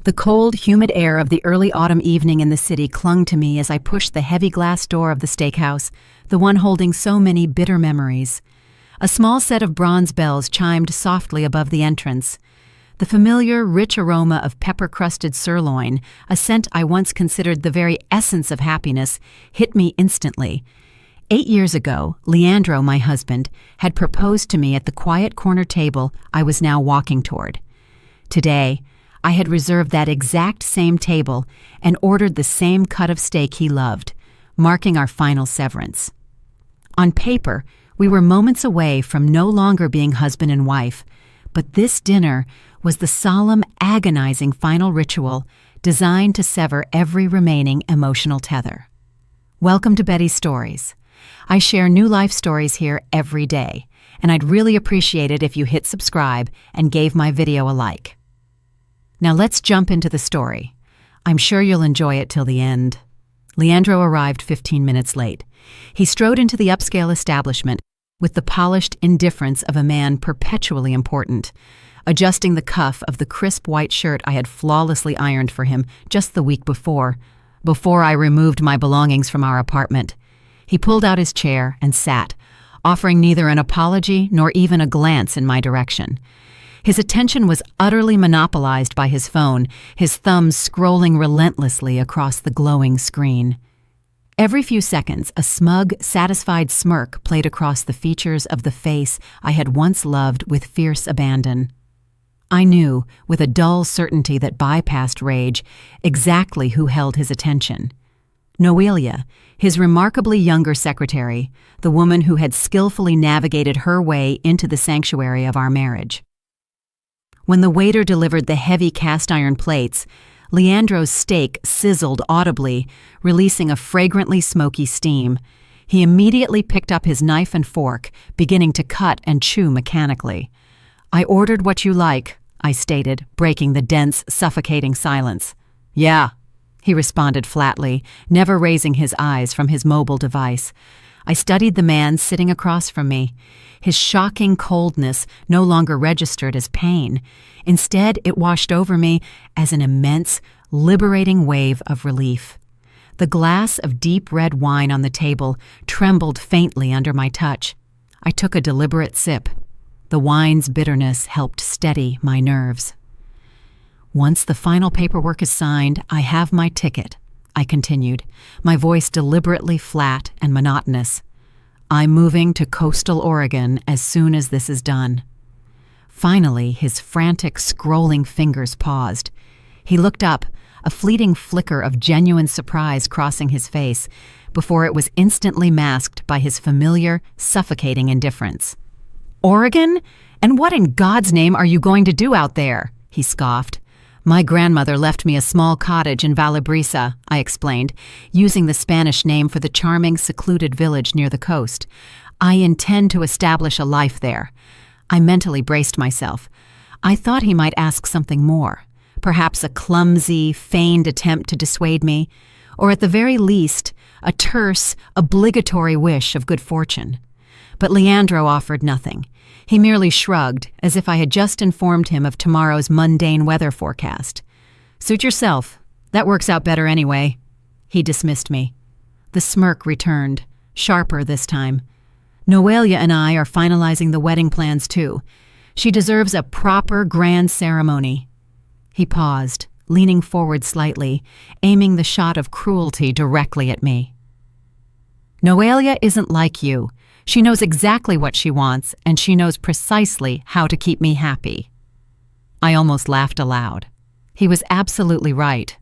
The cold, humid air of the early autumn evening in the city clung to me as I pushed the heavy glass door of the steakhouse, the one holding so many bitter memories. A small set of bronze bells chimed softly above the entrance. The familiar, rich aroma of pepper-crusted sirloin, a scent I once considered the very essence of happiness, hit me instantly. 8 years ago, Leandro, my husband, had proposed to me at the quiet corner table I was now walking toward. Today, I had reserved that exact same table and ordered the same cut of steak he loved, marking our final severance. On paper, we were moments away from no longer being husband and wife, but this dinner was the solemn, agonizing final ritual designed to sever every remaining emotional tether. Welcome to Betty's Stories. I share new life stories here every day, and I'd really appreciate it if you hit subscribe and gave my video a like. Now let's jump into the story. I'm sure you'll enjoy it till the end. Leandro arrived 15 minutes late. He strode into the upscale establishment with the polished indifference of a man perpetually important, adjusting the cuff of the crisp white shirt I had flawlessly ironed for him just the week before I removed my belongings from our apartment. He pulled out his chair and sat, offering neither an apology nor even a glance in my direction. His attention was utterly monopolized by his phone, his thumbs scrolling relentlessly across the glowing screen. Every few seconds, a smug, satisfied smirk played across the features of the face I had once loved with fierce abandon. I knew, with a dull certainty that bypassed rage, exactly who held his attention. Noelia, his remarkably younger secretary, the woman who had skillfully navigated her way into the sanctuary of our marriage. When the waiter delivered the heavy cast-iron plates, Leandro's steak sizzled audibly, releasing a fragrantly smoky steam. He immediately picked up his knife and fork, beginning to cut and chew mechanically. "I ordered what you like," I stated, breaking the dense, suffocating silence. "Yeah," he responded flatly, never raising his eyes from his mobile device. I studied the man sitting across from me. His shocking coldness no longer registered as pain. Instead, it washed over me as an immense, liberating wave of relief. The glass of deep red wine on the table trembled faintly under my touch. I took a deliberate sip. The wine's bitterness helped steady my nerves. "Once the final paperwork is signed, I have my ticket," I continued, my voice deliberately flat and monotonous. "I'm moving to coastal Oregon as soon as this is done." Finally, his frantic, scrolling fingers paused. He looked up, a fleeting flicker of genuine surprise crossing his face, before it was instantly masked by his familiar, suffocating indifference. "Oregon? And what in God's name are you going to do out there?" he scoffed. "My grandmother left me a small cottage in Vallebrisa," I explained, using the Spanish name for the charming, secluded village near the coast. "I intend to establish a life there." I mentally braced myself. I thought he might ask something more, perhaps a clumsy, feigned attempt to dissuade me, or at the very least, a terse, obligatory wish of good fortune. But Leandro offered nothing. He merely shrugged, as if I had just informed him of tomorrow's mundane weather forecast. "Suit yourself. That works out better anyway." He dismissed me. The smirk returned, sharper this time. "Noelia and I are finalizing the wedding plans too. She deserves a proper grand ceremony." He paused, leaning forward slightly, aiming the shot of cruelty directly at me. "Noelia isn't like you. She knows exactly what she wants, and she knows precisely how to keep me happy." I almost laughed aloud. He was absolutely right.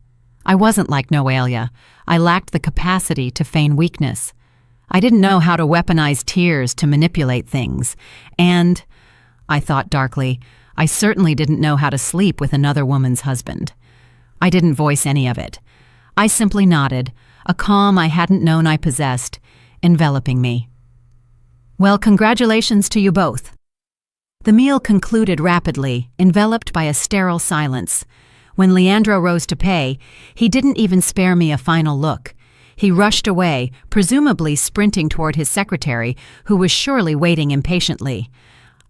I wasn't like Noelia. I lacked the capacity to feign weakness. I didn't know how to weaponize tears to manipulate things. And, I thought darkly, I certainly didn't know how to sleep with another woman's husband. I didn't voice any of it. I simply nodded, a calm I hadn't known I possessed, enveloping me. "Well, congratulations to you both." The meal concluded rapidly, enveloped by a sterile silence. When Leandro rose to pay, he didn't even spare me a final look. He rushed away, presumably sprinting toward his secretary, who was surely waiting impatiently.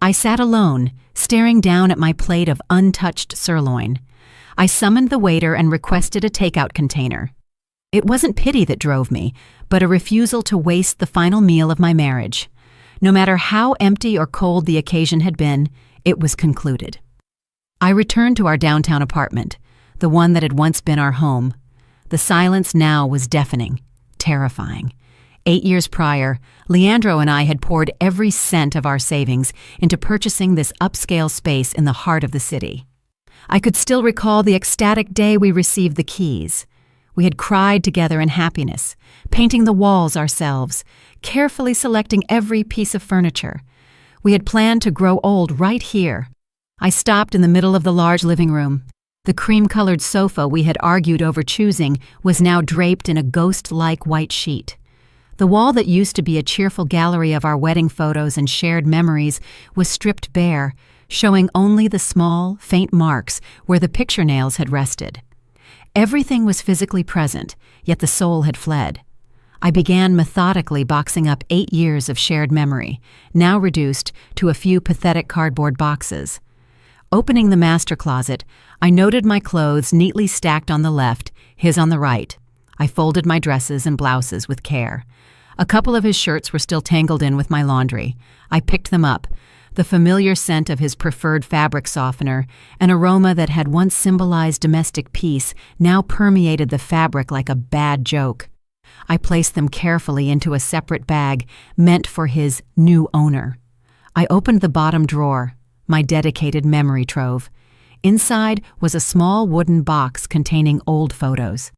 I sat alone, staring down at my plate of untouched sirloin. I summoned the waiter and requested a takeout container. It wasn't pity that drove me, but a refusal to waste the final meal of my marriage. No matter how empty or cold the occasion had been, it was concluded. I returned to our downtown apartment, the one that had once been our home. The silence now was deafening, terrifying. 8 years prior, Leandro and I had poured every cent of our savings into purchasing this upscale space in the heart of the city. I could still recall the ecstatic day we received the keys. We had cried together in happiness, painting the walls ourselves, carefully selecting every piece of furniture. We had planned to grow old right here. I stopped in the middle of the large living room. The cream-colored sofa we had argued over choosing was now draped in a ghost-like white sheet. The wall that used to be a cheerful gallery of our wedding photos and shared memories was stripped bare, showing only the small, faint marks where the picture nails had rested. Everything was physically present, yet the soul had fled. I began methodically boxing up 8 years of shared memory, now reduced to a few pathetic cardboard boxes. Opening the master closet, I noted my clothes neatly stacked on the left, his on the right. I folded my dresses and blouses with care. A couple of his shirts were still tangled in with my laundry. I picked them up. The familiar scent of his preferred fabric softener, an aroma that had once symbolized domestic peace, now permeated the fabric like a bad joke. I placed them carefully into a separate bag meant for his new owner. I opened the bottom drawer, my dedicated memory trove. Inside was a small wooden box containing old photos.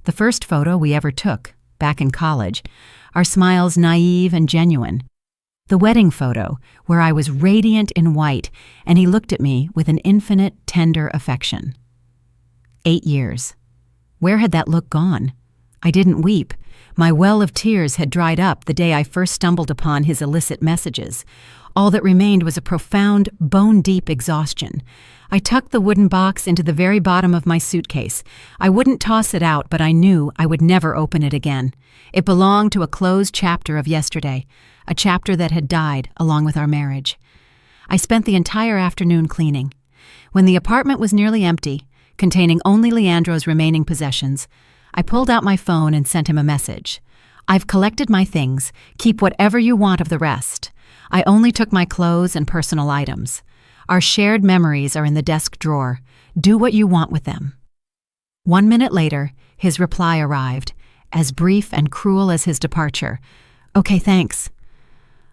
The first photo we ever took, back in college, our smiles naive and genuine. The wedding photo, where I was radiant in white and he looked at me with an infinite, tender affection. 8 years. Where had that look gone? I didn't weep. My well of tears had dried up the day I first stumbled upon his illicit messages. All that remained was a profound, bone-deep exhaustion. I tucked the wooden box into the very bottom of my suitcase. I wouldn't toss it out, but I knew I would never open it again. It belonged to a closed chapter of yesterday, a chapter that had died along with our marriage. I spent the entire afternoon cleaning. When the apartment was nearly empty, containing only Leandro's remaining possessions, I pulled out my phone and sent him a message. "I've collected my things. Keep whatever you want of the rest. I only took my clothes and personal items. Our shared memories are in the desk drawer. Do what you want with them." 1 minute later, his reply arrived, as brief and cruel as his departure. "Okay, thanks."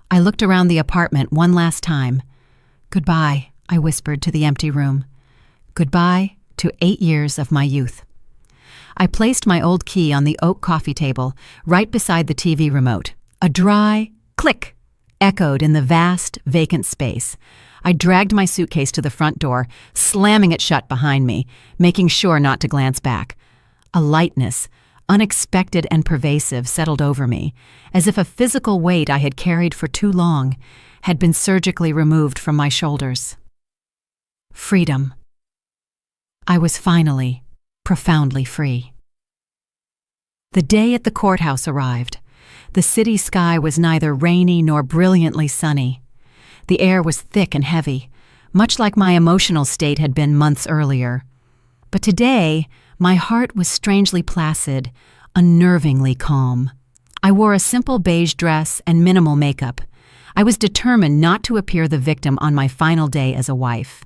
I looked around the apartment one last time. "Goodbye," I whispered to the empty room. Goodbye to 8 years of my youth. I placed my old key on the oak coffee table, right beside the TV remote. A dry click echoed in the vast, vacant space. I dragged my suitcase to the front door, slamming it shut behind me, making sure not to glance back. A lightness, unexpected and pervasive, settled over me, as if a physical weight I had carried for too long had been surgically removed from my shoulders. Freedom. I was finally, profoundly free. The day at the courthouse arrived. The city sky was neither rainy nor brilliantly sunny. The air was thick and heavy, much like my emotional state had been months earlier. But today, my heart was strangely placid, unnervingly calm. I wore a simple beige dress and minimal makeup. I was determined not to appear the victim on my final day as a wife.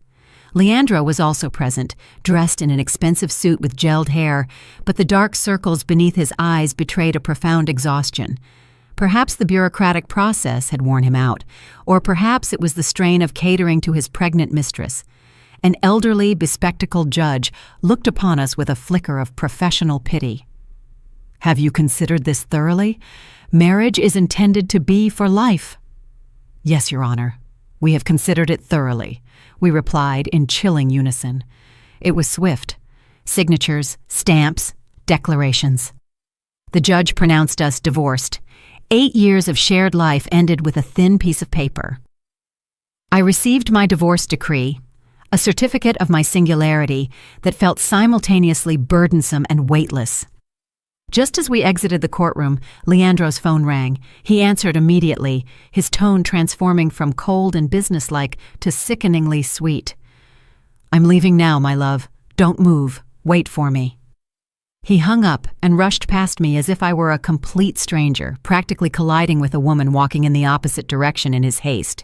Leandro was also present, dressed in an expensive suit with gelled hair, but the dark circles beneath his eyes betrayed a profound exhaustion. Perhaps the bureaucratic process had worn him out, or perhaps it was the strain of catering to his pregnant mistress. An elderly, bespectacled judge looked upon us with a flicker of professional pity. "Have you considered this thoroughly? Marriage is intended to be for life." "Yes, Your Honor. We have considered it thoroughly," we replied in chilling unison. It was swift. Signatures, stamps, declarations. The judge pronounced us divorced. 8 years of shared life ended with a thin piece of paper. I received my divorce decree, a certificate of my singularity that felt simultaneously burdensome and weightless. Just as we exited the courtroom, Leandro's phone rang. He answered immediately, his tone transforming from cold and businesslike to sickeningly sweet. "I'm leaving now, my love. Don't move. Wait for me." He hung up and rushed past me as if I were a complete stranger, practically colliding with a woman walking in the opposite direction in his haste.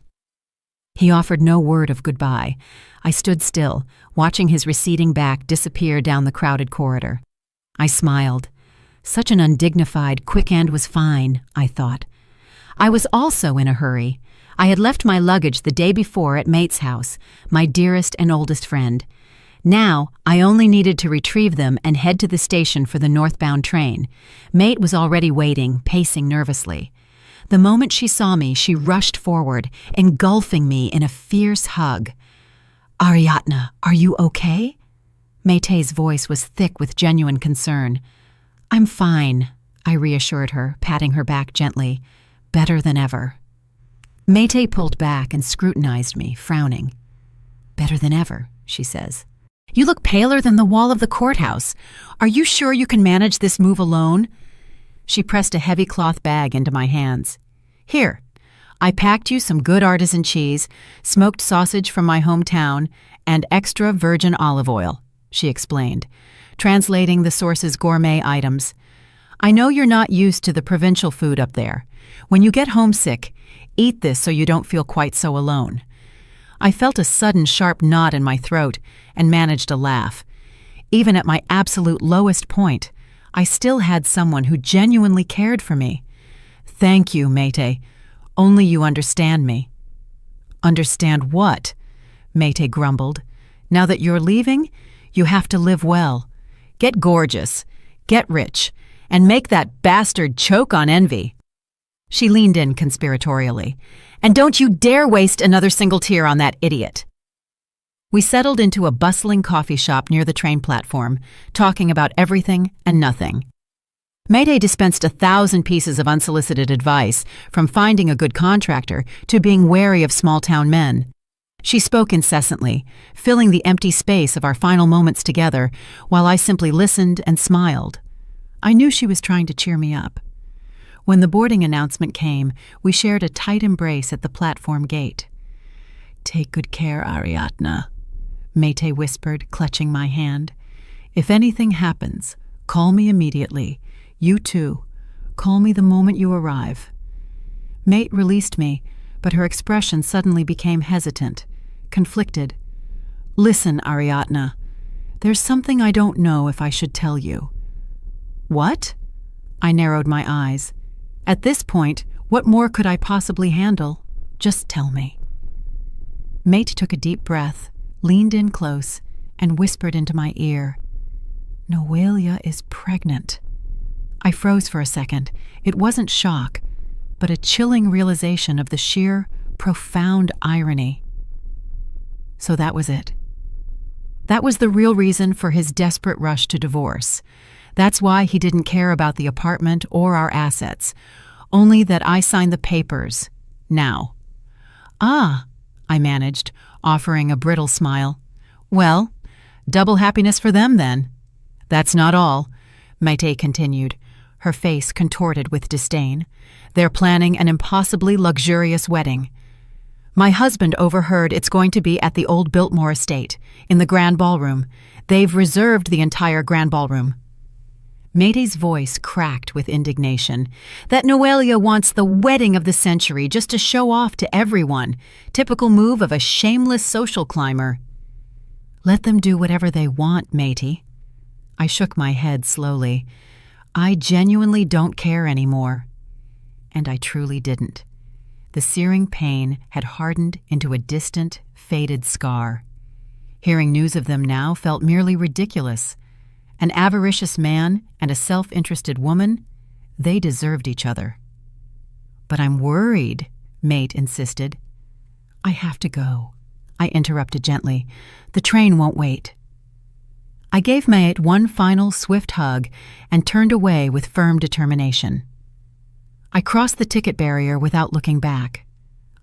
He offered no word of goodbye. I stood still, watching his receding back disappear down the crowded corridor. I smiled. Such an undignified quick end was fine, I thought. I was also in a hurry. I had left my luggage the day before at Mate's house, my dearest and oldest friend. Now, I only needed to retrieve them and head to the station for the northbound train. Mate was already waiting, pacing nervously. The moment she saw me, she rushed forward, engulfing me in a fierce hug. "Ariadna, are you okay?" Mate's voice was thick with genuine concern. "I'm fine," I reassured her, patting her back gently. "Better than ever." Mate pulled back and scrutinized me, frowning. "Better than ever," she says. "You look paler than the wall of the courthouse. Are you sure you can manage this move alone?" She pressed a heavy cloth bag into my hands. "Here, I packed you some good artisan cheese, smoked sausage from my hometown, and extra virgin olive oil," she explained, translating the source's gourmet items. "I know you're not used to the provincial food up there. When you get homesick, eat this so you don't feel quite so alone." I felt a sudden sharp knot in my throat and managed a laugh. Even at my absolute lowest point, I still had someone who genuinely cared for me. "Thank you, Mate. Only you understand me." "Understand what?" Mate grumbled. "Now that you're leaving, you have to live well. Get gorgeous, get rich, and make that bastard choke on envy." She leaned in conspiratorially. "And don't you dare waste another single tear on that idiot." We settled into a bustling coffee shop near the train platform, talking about everything and nothing. Mate dispensed 1,000 pieces of unsolicited advice, from finding a good contractor to being wary of small-town men. She spoke incessantly, filling the empty space of our final moments together, while I simply listened and smiled. I knew she was trying to cheer me up. When the boarding announcement came, we shared a tight embrace at the platform gate. "Take good care, Ariadna," Mate whispered, clutching my hand. "If anything happens, call me immediately. You too. Call me the moment you arrive." Mate released me, but her expression suddenly became hesitant, conflicted. "Listen, Ariadna, there's something I don't know if I should tell you." "What?" I narrowed my eyes. At this point, what more could I possibly handle? "Just tell me." Mate took a deep breath, leaned in close, and whispered into my ear, "Noelia is pregnant." I froze for a second. It wasn't shock, but a chilling realization of the sheer, profound irony. So that was it. That was the real reason for his desperate rush to divorce. That's why he didn't care about the apartment or our assets, only that I signed the papers. Now. "Ah," I managed, offering a brittle smile. "Well, double happiness for them then." "That's not all," Mate continued, her face contorted with disdain. "They're planning an impossibly luxurious wedding. My husband overheard it's going to be at the old Biltmore estate, in the Grand Ballroom. They've reserved the entire Grand Ballroom." Mate's voice cracked with indignation. "That Noelia wants the wedding of the century just to show off to everyone. Typical move of a shameless social climber." "Let them do whatever they want, Mate." I shook my head slowly. I genuinely don't care anymore. And I truly didn't. The searing pain had hardened into a distant, faded scar. Hearing news of them now felt merely ridiculous. An avaricious man and a self-interested woman, they deserved each other. "But I'm worried," Mate insisted. "I have to go," I interrupted gently. "The train won't wait." I gave Mate one final swift hug and turned away with firm determination. I crossed the ticket barrier without looking back.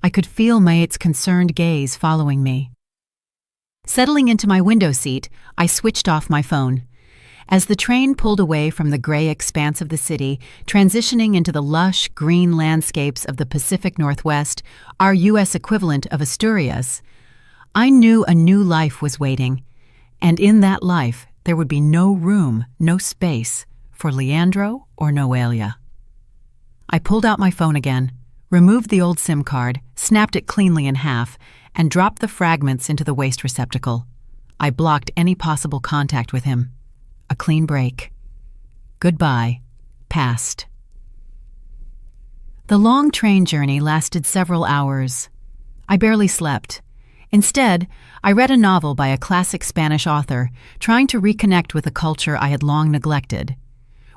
I could feel Mate's concerned gaze following me. Settling into my window seat, I switched off my phone. As the train pulled away from the gray expanse of the city, transitioning into the lush, green landscapes of the Pacific Northwest, our U.S. equivalent of Asturias, I knew a new life was waiting. And in that life, there would be no room, no space for Leandro or Noelia. I pulled out my phone again, removed the old SIM card, snapped it cleanly in half, and dropped the fragments into the waste receptacle. I blocked any possible contact with him. A clean break. Goodbye. Past. The long train journey lasted several hours. I barely slept. Instead, I read a novel by a classic Spanish author, trying to reconnect with a culture I had long neglected.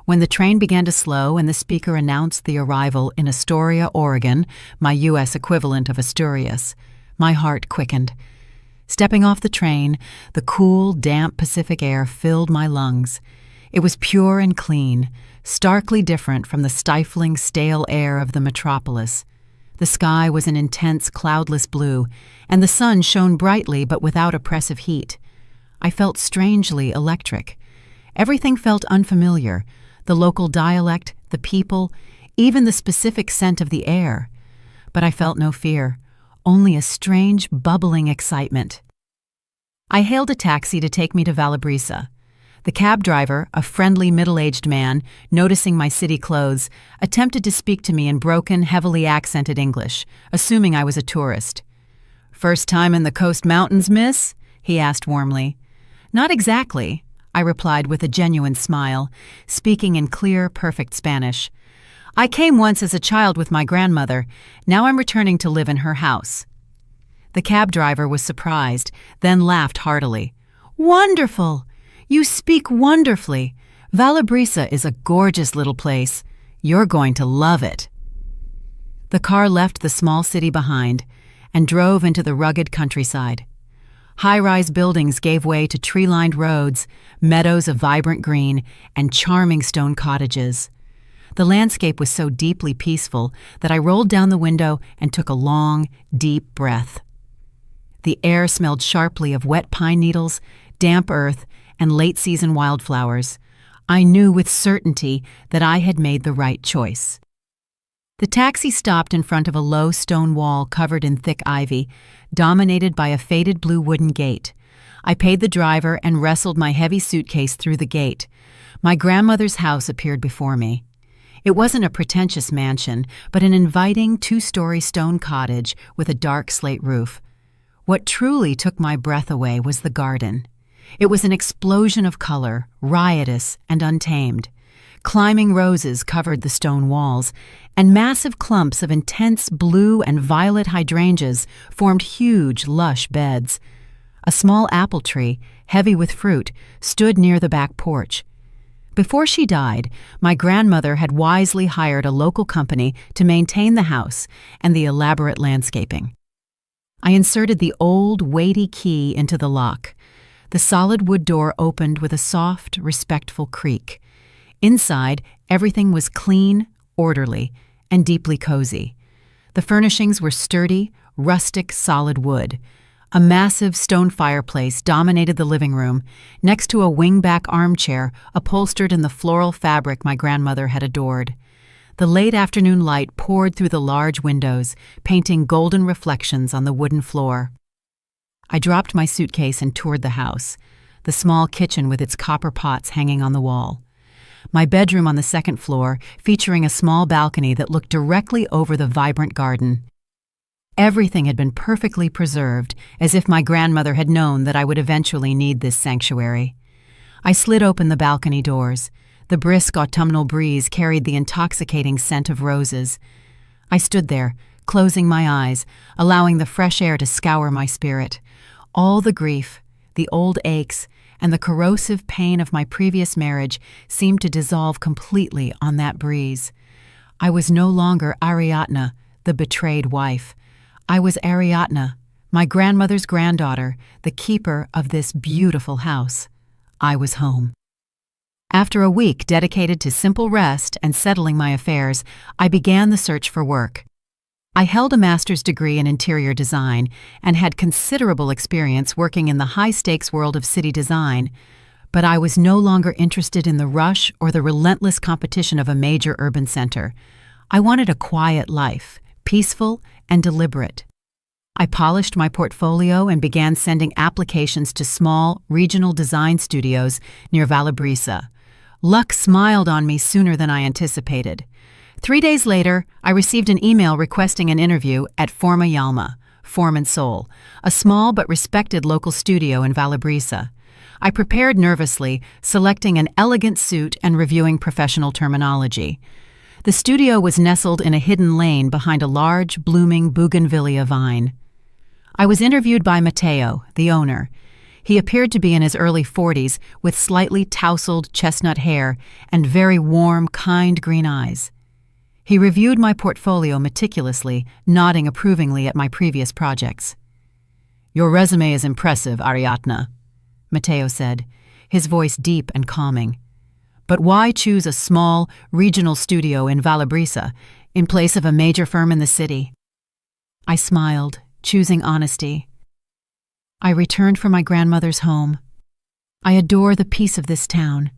When the train began to slow and the speaker announced the arrival in Astoria, Oregon, my U.S. equivalent of Asturias, my heart quickened. Stepping off the train, the cool, damp Pacific air filled my lungs. It was pure and clean, starkly different from the stifling, stale air of the metropolis. The sky was an intense, cloudless blue, and the sun shone brightly but without oppressive heat. I felt strangely electric. Everything felt unfamiliar, the local dialect, the people, even the specific scent of the air. But I felt no fear, only a strange, bubbling excitement. I hailed a taxi to take me to Valabrisa. The cab driver, a friendly middle-aged man, noticing my city clothes, attempted to speak to me in broken, heavily accented English, assuming I was a tourist. "First time in the Coast Mountains, miss?" he asked warmly. "Not exactly," I replied with a genuine smile, speaking in clear, perfect Spanish. "I came once as a child with my grandmother. Now I'm returning to live in her house." The cab driver was surprised, then laughed heartily. "Wonderful! You speak wonderfully. Valabrisa is a gorgeous little place. You're going to love it." The car left the small city behind and drove into the rugged countryside. High-rise buildings gave way to tree-lined roads, meadows of vibrant green, and charming stone cottages. The landscape was so deeply peaceful that I rolled down the window and took a long, deep breath. The air smelled sharply of wet pine needles, damp earth, and late-season wildflowers. I knew with certainty that I had made the right choice. The taxi stopped in front of a low stone wall covered in thick ivy, dominated by a faded blue wooden gate. I paid the driver and wrestled my heavy suitcase through the gate. My grandmother's house appeared before me. It wasn't a pretentious mansion, but an inviting two-story stone cottage with a dark slate roof. What truly took my breath away was the garden. It was an explosion of color, riotous and untamed. Climbing roses covered the stone walls, and massive clumps of intense blue and violet hydrangeas formed huge, lush beds. A small apple tree, heavy with fruit, stood near the back porch. Before she died, my grandmother had wisely hired a local company to maintain the house and the elaborate landscaping. I inserted the old, weighty key into the lock. The solid wood door opened with a soft, respectful creak. Inside, everything was clean, orderly, and deeply cozy. The furnishings were sturdy, rustic, solid wood. A massive stone fireplace dominated the living room, next to a wing-back armchair upholstered in the floral fabric my grandmother had adored. The late afternoon light poured through the large windows, painting golden reflections on the wooden floor. I dropped my suitcase and toured the house, the small kitchen with its copper pots hanging on the wall. My bedroom on the second floor, featuring a small balcony that looked directly over the vibrant garden. Everything had been perfectly preserved, as if my grandmother had known that I would eventually need this sanctuary. I slid open the balcony doors. The brisk autumnal breeze carried the intoxicating scent of roses. I stood there, closing my eyes, allowing the fresh air to scour my spirit. All the grief, the old aches, and the corrosive pain of my previous marriage seemed to dissolve completely on that breeze. I was no longer Ariadna, the betrayed wife. I was Ariadna, my grandmother's granddaughter, the keeper of this beautiful house. I was home. After a week dedicated to simple rest and settling my affairs, I began the search for work. I held a master's degree in interior design and had considerable experience working in the high-stakes world of city design, but I was no longer interested in the rush or the relentless competition of a major urban center. I wanted a quiet life, peaceful and deliberate. I polished my portfolio and began sending applications to small, regional design studios near Valabrisa. Luck smiled on me sooner than I anticipated. 3 days later, I received an email requesting an interview at Forma Yalma, Form and Soul, a small but respected local studio in Valabrisa. I prepared nervously, selecting an elegant suit and reviewing professional terminology. The studio was nestled in a hidden lane behind a large, blooming bougainvillea vine. I was interviewed by Matteo, the owner. He appeared to be in his early 40s with slightly tousled chestnut hair and very warm, kind green eyes. He reviewed my portfolio meticulously, nodding approvingly at my previous projects. "Your resume is impressive, Ariadna," Matteo said, his voice deep and calming. "But why choose a small, regional studio in Valabrisa in place of a major firm in the city?" I smiled, choosing honesty. "I returned from my grandmother's home. I adore the peace of this town.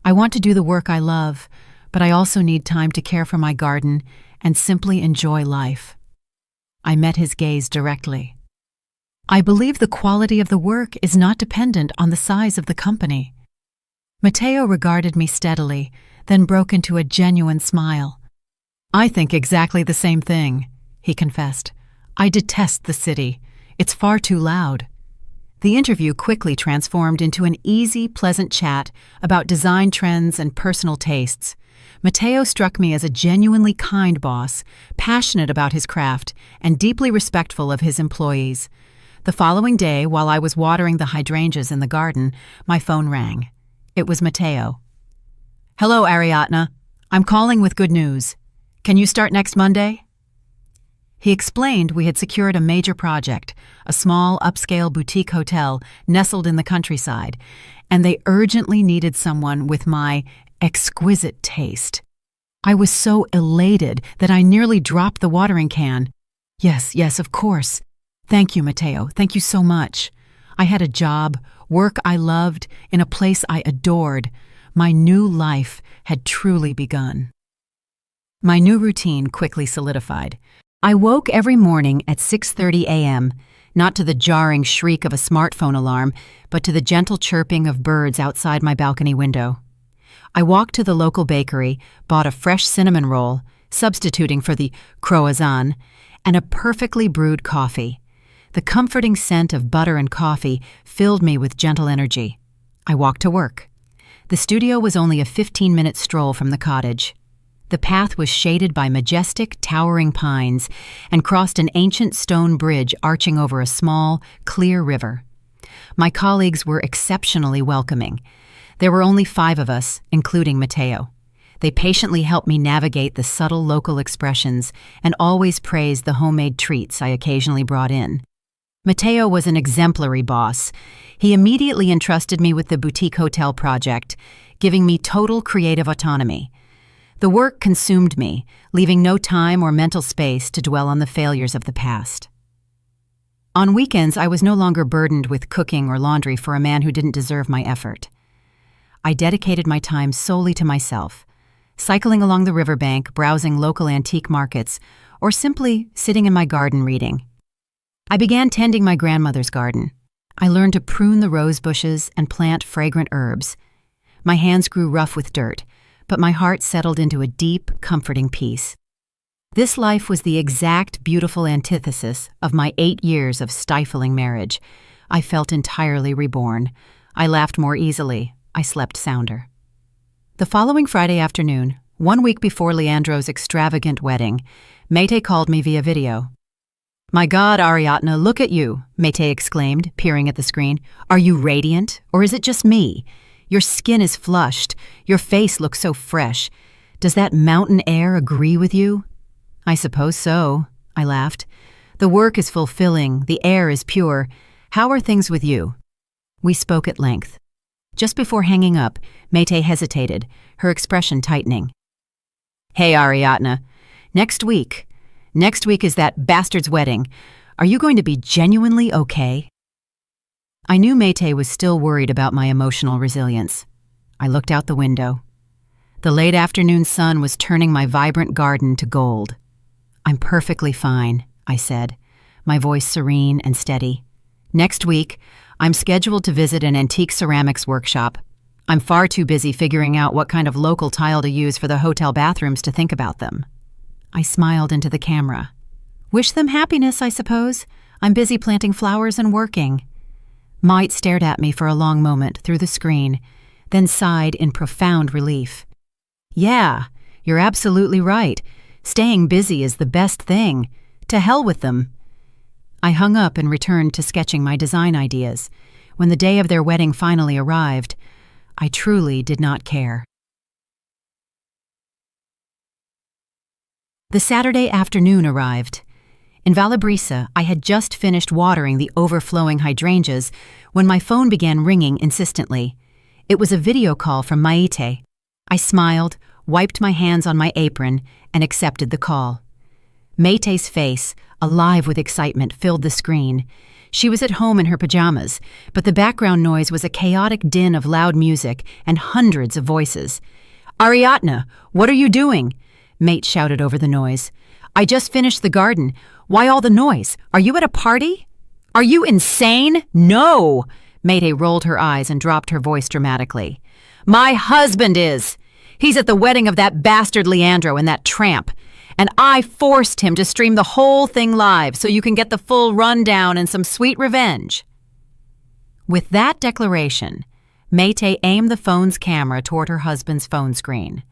I want to do the work I love, but I also need time to care for my garden and simply enjoy life." I met his gaze directly. "I believe the quality of the work is not dependent on the size of the company." Matteo regarded me steadily, then broke into a genuine smile. "I think exactly the same thing," he confessed. "I detest the city. It's far too loud." The interview quickly transformed into an easy, pleasant chat about design trends and personal tastes. Matteo struck me as a genuinely kind boss, passionate about his craft, and deeply respectful of his employees. The following day, while I was watering the hydrangeas in the garden, my phone rang. It was Matteo. "Hello, Ariadna. I'm calling with good news. Can you start next Monday?" He explained we had secured a major project, a small upscale boutique hotel nestled in the countryside, and they urgently needed someone with my exquisite taste. I was so elated that I nearly dropped the watering can. Yes, of course. Thank you, Matteo. Thank you so much. I had a job, work I loved, in a place I adored. My new life had truly begun. My new routine quickly solidified. I woke every morning at 6:30 a.m., not to the jarring shriek of a smartphone alarm, but to the gentle chirping of birds outside my balcony window. I walked to the local bakery, bought a fresh cinnamon roll, substituting for the croissant, and a perfectly brewed coffee. The comforting scent of butter and coffee filled me with gentle energy. I walked to work. The studio was only a 15-minute stroll from the cottage. The path was shaded by majestic, towering pines and crossed an ancient stone bridge arching over a small, clear river. My colleagues were exceptionally welcoming. There were only 5 of us, including Matteo. They patiently helped me navigate the subtle local expressions and always praised the homemade treats I occasionally brought in. Matteo was an exemplary boss. He immediately entrusted me with the boutique hotel project, giving me total creative autonomy. The work consumed me, leaving no time or mental space to dwell on the failures of the past. On weekends, I was no longer burdened with cooking or laundry for a man who didn't deserve my effort. I dedicated my time solely to myself, cycling along the riverbank, browsing local antique markets, or simply sitting in my garden reading. I began tending my grandmother's garden. I learned to prune the rose bushes and plant fragrant herbs. My hands grew rough with dirt, but my heart settled into a deep, comforting peace. This life was the exact beautiful antithesis of my 8 years of stifling marriage. I felt entirely reborn. I laughed more easily. I slept sounder. The following Friday afternoon, 1 week before Leandro's extravagant wedding, Mayte called me via video. "My God, Ariadna, look at you," Mayte exclaimed, peering at the screen. "Are you radiant, or is it just me? Your skin is flushed. Your face looks so fresh. Does that mountain air agree with you?" "I suppose so," I laughed. "The work is fulfilling. The air is pure. How are things with you?" We spoke at length. Just before hanging up, Mayte hesitated, her expression tightening. "Hey, Ariadna. Next week is that bastard's wedding. Are you going to be genuinely okay?" I knew Mayte was still worried about my emotional resilience. I looked out the window. The late afternoon sun was turning my vibrant garden to gold. "I'm perfectly fine," I said, my voice serene and steady. "Next week, I'm scheduled to visit an antique ceramics workshop. I'm far too busy figuring out what kind of local tile to use for the hotel bathrooms to think about them." I smiled into the camera. "Wish them happiness, I suppose. I'm busy planting flowers and working." Might stared at me for a long moment through the screen, then sighed in profound relief. "Yeah, you're absolutely right. Staying busy is the best thing. To hell with them." I hung up and returned to sketching my design ideas. When the day of their wedding finally arrived, I truly did not care. The Saturday afternoon arrived. In Valabrisa, I had just finished watering the overflowing hydrangeas when my phone began ringing insistently. It was a video call from Maite. I smiled, wiped my hands on my apron, and accepted the call. Maite's face, alive with excitement, filled the screen. She was at home in her pajamas, but the background noise was a chaotic din of loud music and hundreds of voices. "Ariadna, what are you doing?" Mate shouted over the noise. "I just finished the garden. Why all the noise? Are you at a party?" "Are you insane? No!" Mayte rolled her eyes and dropped her voice dramatically. "My husband is. He's at the wedding of that bastard Leandro and that tramp. And I forced him to stream the whole thing live so you can get the full rundown and some sweet revenge." With that declaration, Mayte aimed the phone's camera toward her husband's phone screen.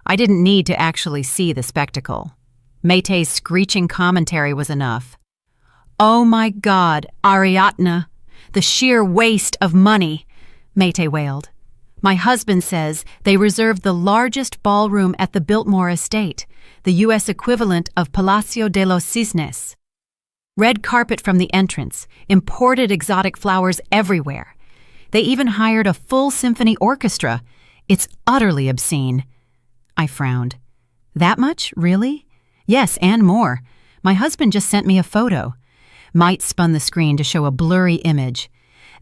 I didn't need to actually see the spectacle. Mayte's screeching commentary was enough. "Oh my God, Ariadna, the sheer waste of money," Mayte wailed. "My husband says they reserved the largest ballroom at the Biltmore estate, the U.S. equivalent of Palacio de los Cisnes. Red carpet from the entrance, imported exotic flowers everywhere. They even hired a full symphony orchestra. It's utterly obscene." I frowned. "That much, really?" "Yes, and more. My husband just sent me a photo." Might spun the screen to show a blurry image.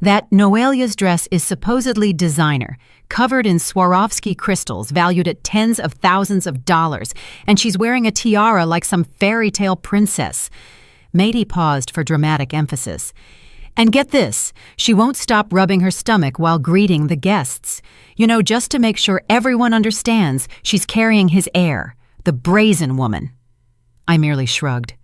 "That Noelia's dress is supposedly designer, covered in Swarovski crystals valued at tens of thousands of dollars, and she's wearing a tiara like some fairy tale princess." Matey paused for dramatic emphasis. "And get this, she won't stop rubbing her stomach while greeting the guests. You know, just to make sure everyone understands she's carrying his heir, the brazen woman." I merely shrugged.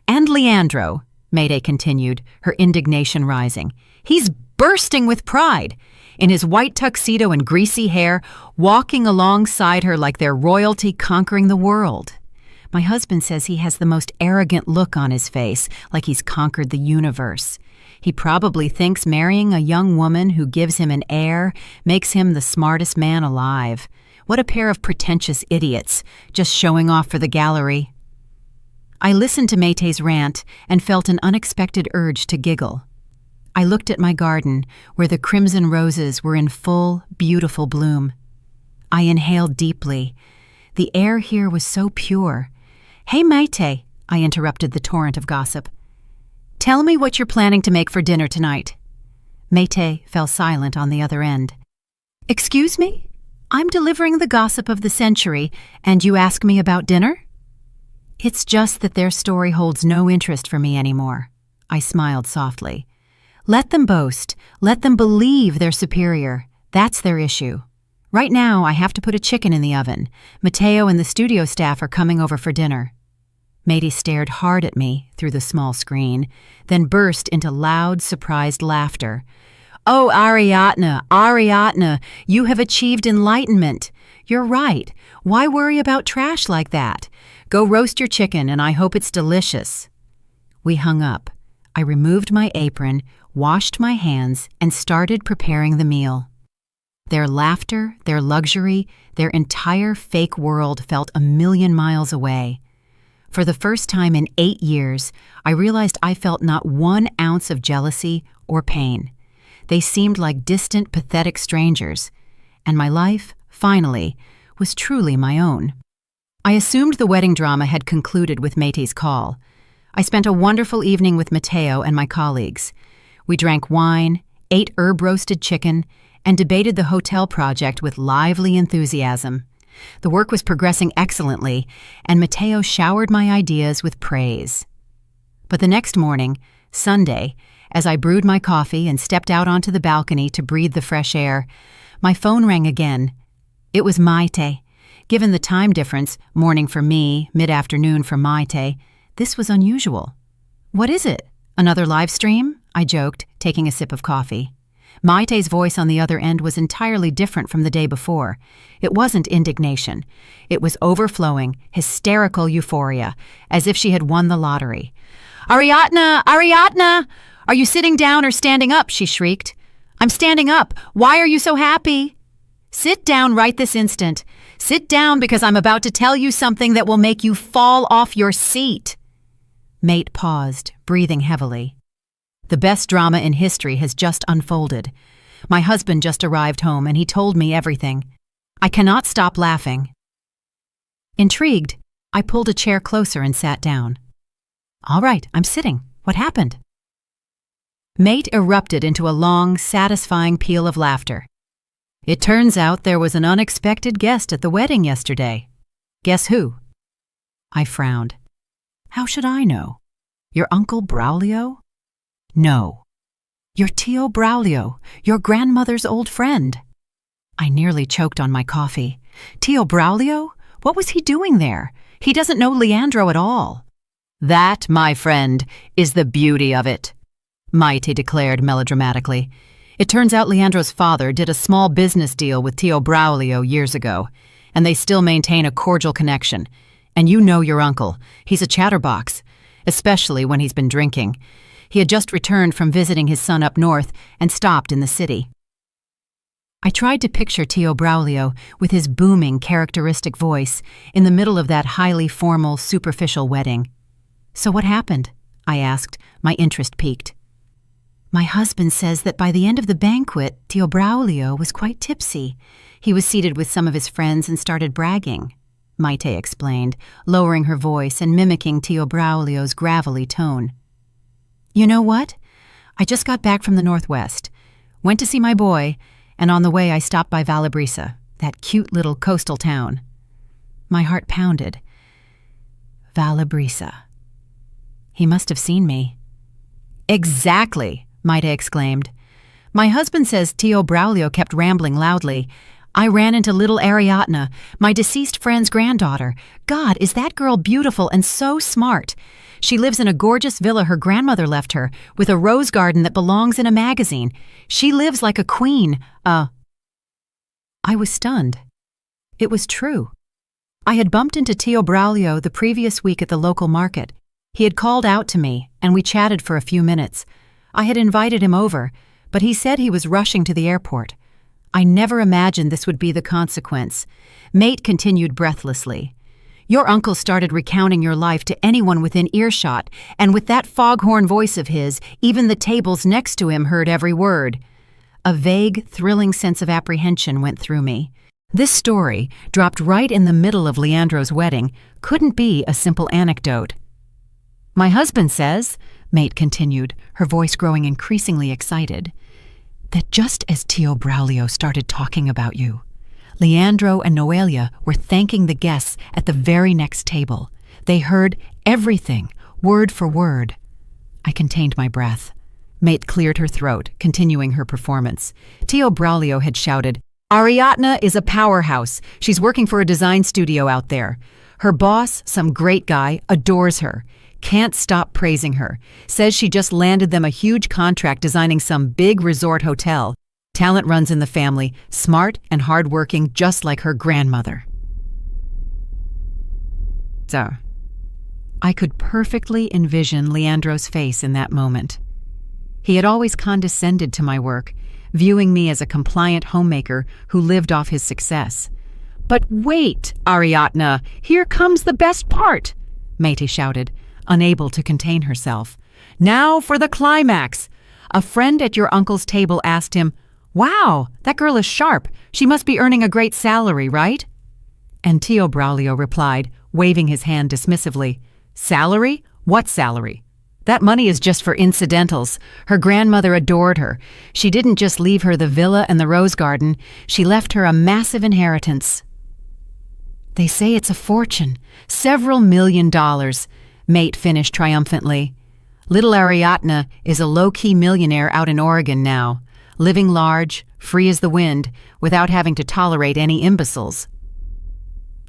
"And Leandro," Mayte continued, her indignation rising. "He's bursting with pride. In his white tuxedo and greasy hair, walking alongside her like they're royalty conquering the world. My husband says he has the most arrogant look on his face, like he's conquered the universe. He probably thinks marrying a young woman who gives him an heir makes him the smartest man alive. What a pair of pretentious idiots, just showing off for the gallery." I listened to Mayte's rant and felt an unexpected urge to giggle. I looked at my garden, where the crimson roses were in full, beautiful bloom. I inhaled deeply. The air here was so pure. "Hey, Mayte," I interrupted the torrent of gossip. "Tell me what you're planning to make for dinner tonight." Mayte fell silent on the other end. "Excuse me? I'm delivering the gossip of the century, and you ask me about dinner?" "It's just that their story holds no interest for me anymore." I smiled softly. "Let them boast. Let them believe they're superior. That's their issue. Right now, I have to put a chicken in the oven. Mateo and the studio staff are coming over for dinner." Matey stared hard at me through the small screen, then burst into loud, surprised laughter. "Oh, Ariadna, Ariadna, you have achieved enlightenment. You're right. Why worry about trash like that? Go roast your chicken, and I hope it's delicious." We hung up. I removed my apron, washed my hands, and started preparing the meal. Their laughter, their luxury, their entire fake world felt a million miles away. For the first time in 8 years, I realized I felt not 1 ounce of jealousy or pain. They seemed like distant, pathetic strangers, and my life, finally, was truly my own. I assumed the wedding drama had concluded with Mate's call. I spent a wonderful evening with Mateo and my colleagues. We drank wine, ate herb-roasted chicken, and debated the hotel project with lively enthusiasm. The work was progressing excellently, and Mateo showered my ideas with praise. But the next morning, Sunday, as I brewed my coffee and stepped out onto the balcony to breathe the fresh air, my phone rang again. It was Maite. Given the time difference, morning for me, mid-afternoon for Maite, this was unusual. "What is it? Another live stream?" I joked, taking a sip of coffee. Maite's voice on the other end was entirely different from the day before. It wasn't indignation. It was overflowing, hysterical euphoria, as if she had won the lottery. "Ariadna! Ariadna! Are you sitting down or standing up?" she shrieked. "I'm standing up. Why are you so happy?" "Sit down right this instant. Sit down because I'm about to tell you something that will make you fall off your seat." Mate paused, breathing heavily. The best drama in history has just unfolded. My husband just arrived home and he told me everything. I cannot stop laughing. Intrigued, I pulled a chair closer and sat down. "All right, I'm sitting. What happened?" Mate erupted into a long, satisfying peal of laughter. "It turns out there was an unexpected guest at the wedding yesterday. Guess who?" I frowned. "How should I know? Your Uncle Braulio?" "No. Your Tio Braulio, your grandmother's old friend." I nearly choked on my coffee. Tio Braulio? What was he doing there? He doesn't know Leandro at all. "That, my friend, is the beauty of it," Maite declared melodramatically. "It turns out Leandro's father did a small business deal with Tio Braulio years ago, and they still maintain a cordial connection. And you know your uncle. He's a chatterbox, especially when he's been drinking. He had just returned from visiting his son up north and stopped in the city." I tried to picture Tio Braulio with his booming, characteristic voice in the middle of that highly formal, superficial wedding. "So what happened?" I asked, my interest piqued. "My husband says that by the end of the banquet, Tio Braulio was quite tipsy. He was seated with some of his friends and started bragging," Maite explained, lowering her voice and mimicking Tio Braulio's gravelly tone. "You know what? I just got back from the Northwest. Went to see my boy, and on the way I stopped by Valabrisa, that cute little coastal town." My heart pounded. Valabrisa. He must have seen me. "Exactly," Maite exclaimed. "My husband says Tio Braulio kept rambling loudly. I ran into little Ariadna, my deceased friend's granddaughter. God, is that girl beautiful and so smart. She lives in a gorgeous villa her grandmother left her, with a rose garden that belongs in a magazine. She lives like a queen. I was stunned. It was true. I had bumped into Tio Braulio the previous week at the local market. He had called out to me, and we chatted for a few minutes. I had invited him over, but he said he was rushing to the airport. I never imagined this would be the consequence. Mate continued breathlessly. "Your uncle started recounting your life to anyone within earshot, and with that foghorn voice of his, even the tables next to him heard every word." A vague, thrilling sense of apprehension went through me. This story, dropped right in the middle of Leandro's wedding, couldn't be a simple anecdote. "My husband says," Mate continued, her voice growing increasingly excited, "that just as Tio Braulio started talking about you, Leandro and Noelia were thanking the guests at the very next table. They heard everything, word for word." I contained my breath. Mate cleared her throat, continuing her performance. Tio Braulio had shouted, "Ariadna is a powerhouse. She's working for a design studio out there. Her boss, some great guy, adores her. Can't stop praising her. Says she just landed them a huge contract designing some big resort hotel. Talent runs in the family, smart and hardworking, just like her grandmother." So, I could perfectly envision Leandro's face in that moment. He had always condescended to my work, viewing me as a compliant homemaker who lived off his success. "But wait, Ariadna, here comes the best part," Mate shouted, unable to contain herself. "Now for the climax. A friend at your uncle's table asked him, 'Wow, that girl is sharp. She must be earning a great salary, right?' And Tio Braulio replied, waving his hand dismissively, 'Salary? What salary? That money is just for incidentals. Her grandmother adored her. She didn't just leave her the villa and the rose garden. She left her a massive inheritance.'" "They say it's a fortune, several $1 million," Mate finished triumphantly. Little Ariadne is a low-key millionaire out in Oregon now, living large, free as the wind, without having to tolerate any imbeciles.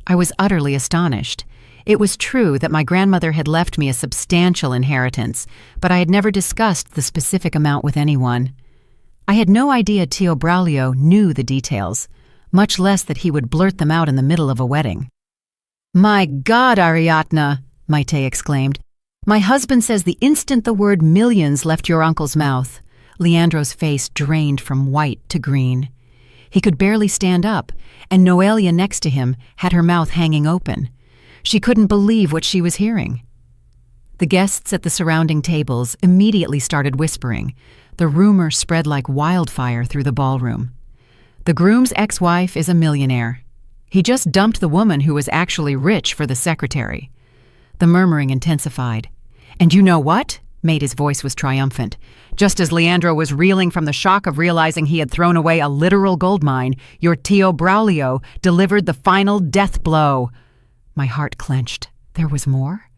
I was utterly astonished. It was true that my grandmother had left me a substantial inheritance, but I had never discussed the specific amount with anyone. I had no idea Tio Braulio knew the details, much less that he would blurt them out in the middle of a wedding. "My God, Ariadne!" Maite exclaimed. "My husband says the instant the word millions left your uncle's mouth." Leandro's face drained from white to green. He could barely stand up, and Noelia next to him had her mouth hanging open. She couldn't believe what she was hearing. The guests at the surrounding tables immediately started whispering. The rumor spread like wildfire through the ballroom. The groom's ex-wife is a millionaire. He just dumped the woman who was actually rich for the secretary. The murmuring intensified. "And you know what?" Maete's voice was triumphant. Just as Leandro was reeling from the shock of realizing he had thrown away a literal goldmine, your Tio Braulio delivered the final death blow. My heart clenched. There was more?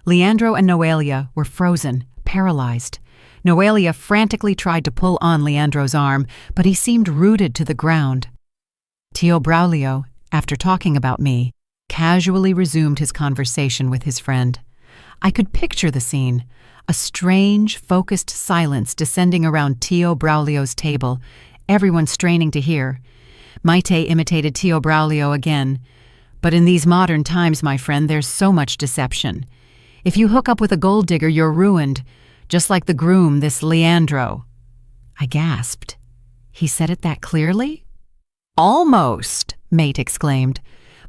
Leandro and Noelia were frozen, paralyzed. Noelia frantically tried to pull on Leandro's arm, but he seemed rooted to the ground. Tio Braulio, after talking about me, casually resumed his conversation with his friend. I could picture the scene, a strange, focused silence descending around Tio Braulio's table, everyone straining to hear. Maite imitated Tio Braulio again. "But in these modern times, my friend, there's so much deception. If you hook up with a gold digger, you're ruined. Just like the groom, this Leandro." I gasped. He said it that clearly? "Almost," Maite exclaimed.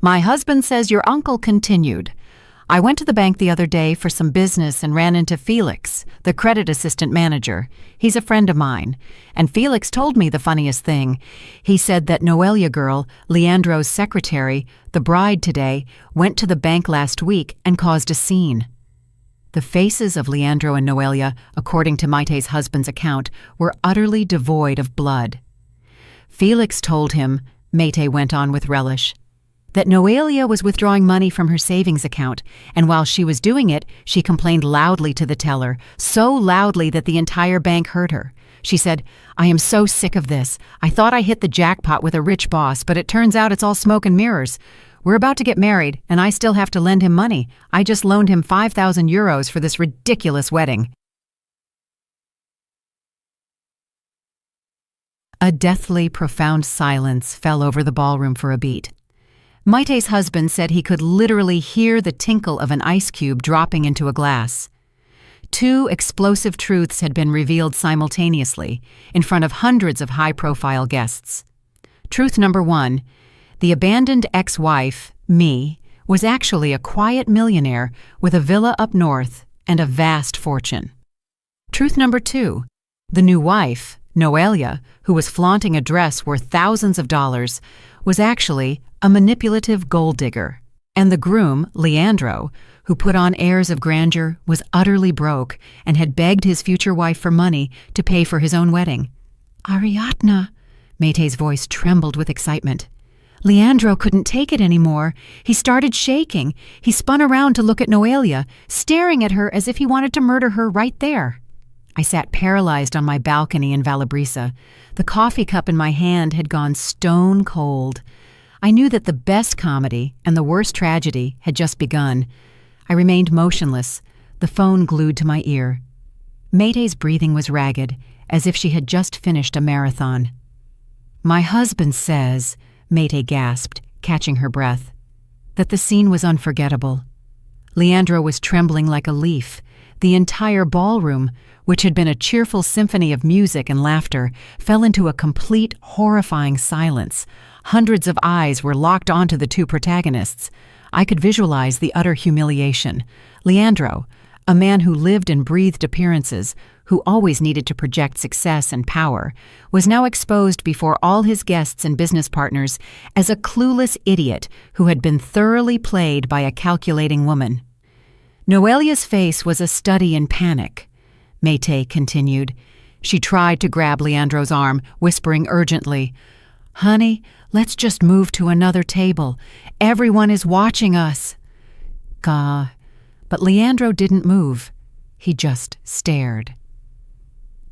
"My husband says your uncle continued. I went to the bank the other day for some business and ran into Felix, the credit assistant manager. He's a friend of mine. And Felix told me the funniest thing. He said that Noelia girl, Leandro's secretary, the bride today, went to the bank last week and caused a scene." The faces of Leandro and Noelia, according to Maite's husband's account, were utterly devoid of blood. Felix told him, Maite went on with relish, that Noelia was withdrawing money from her savings account, and while she was doing it, she complained loudly to the teller, so loudly that the entire bank heard her. She said, "I am so sick of this. I thought I hit the jackpot with a rich boss, but it turns out it's all smoke and mirrors. We're about to get married, and I still have to lend him money. I just loaned him 5,000 euros for this ridiculous wedding." A deathly profound silence fell over the ballroom for a beat. Maite's husband said he could literally hear the tinkle of an ice cube dropping into a glass. Two explosive truths had been revealed simultaneously in front of hundreds of high-profile guests. Truth number one, the abandoned ex-wife, me, was actually a quiet millionaire with a villa up north and a vast fortune. Truth number two, the new wife, Noelia, who was flaunting a dress worth thousands of dollars, was actually a manipulative gold digger. And the groom, Leandro, who put on airs of grandeur, was utterly broke and had begged his future wife for money to pay for his own wedding. "Ariadne," Maete's voice trembled with excitement. Leandro couldn't take it anymore. He started shaking. He spun around to look at Noelia, staring at her as if he wanted to murder her right there. I sat paralyzed on my balcony in Valabrisa. The coffee cup in my hand had gone stone cold. I knew that the best comedy and the worst tragedy had just begun. I remained motionless, the phone glued to my ear. Maete's breathing was ragged, as if she had just finished a marathon. "My husband says," Maite gasped, catching her breath, "that the scene was unforgettable." Leandro was trembling like a leaf. The entire ballroom, which had been a cheerful symphony of music and laughter, fell into a complete, horrifying silence. Hundreds of eyes were locked onto the two protagonists. I could visualize the utter humiliation. Leandro, a man who lived and breathed appearances, who always needed to project success and power, was now exposed before all his guests and business partners as a clueless idiot who had been thoroughly played by a calculating woman. Noelia's face was a study in panic. Maite continued. She tried to grab Leandro's arm, whispering urgently, "Honey, let's just move to another table. Everyone is watching us." But Leandro didn't move. He just stared.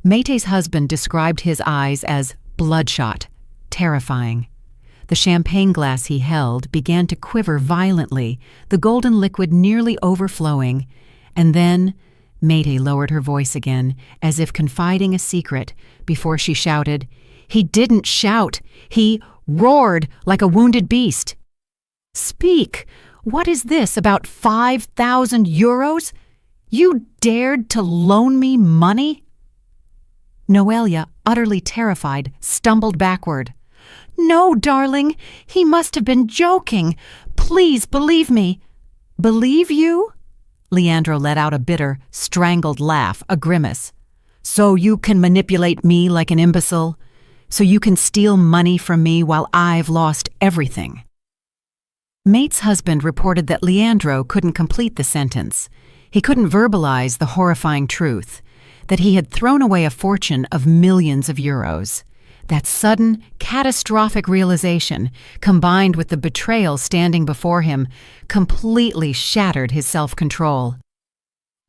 Mate's husband described his eyes as bloodshot, terrifying. The champagne glass he held began to quiver violently, the golden liquid nearly overflowing, and then Mate lowered her voice again, as if confiding a secret, before she shouted, "He didn't shout! He roared like a wounded beast!" "Speak! What is this, about 5,000 euros? You dared to loan me money?" Noelia, utterly terrified, stumbled backward. "No, darling, he must have been joking. Please believe me." "Believe you?" Leandro let out a bitter, strangled laugh, a grimace. "So you can manipulate me like an imbecile? So you can steal money from me while I've lost everything?" Mate's husband reported that Leandro couldn't complete the sentence. He couldn't verbalize the horrifying truth, that he had thrown away a fortune of millions of euros. That sudden, catastrophic realization, combined with the betrayal standing before him, completely shattered his self-control.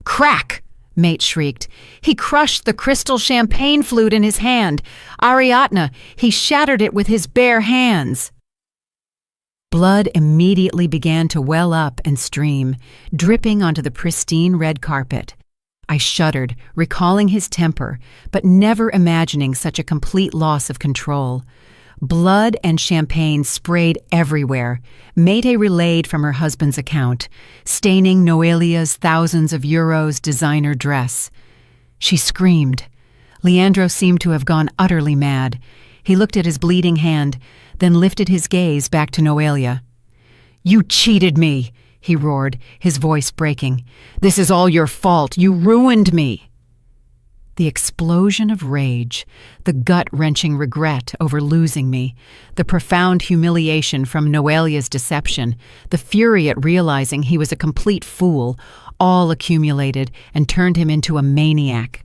"Crack!" Mate shrieked. "He crushed the crystal champagne flute in his hand. Ariadne, he shattered it with his bare hands." Blood immediately began to well up and stream, dripping onto the pristine red carpet. I shuddered, recalling his temper, but never imagining such a complete loss of control. Blood and champagne sprayed everywhere. Mate relayed from her husband's account, staining Noelia's thousands of euros designer dress. She screamed. Leandro seemed to have gone utterly mad. He looked at his bleeding hand, then lifted his gaze back to Noelia. "You cheated me!" he roared, his voice breaking. "This is all your fault. You ruined me." The explosion of rage, the gut-wrenching regret over losing me, the profound humiliation from Noelia's deception, the fury at realizing he was a complete fool, all accumulated and turned him into a maniac.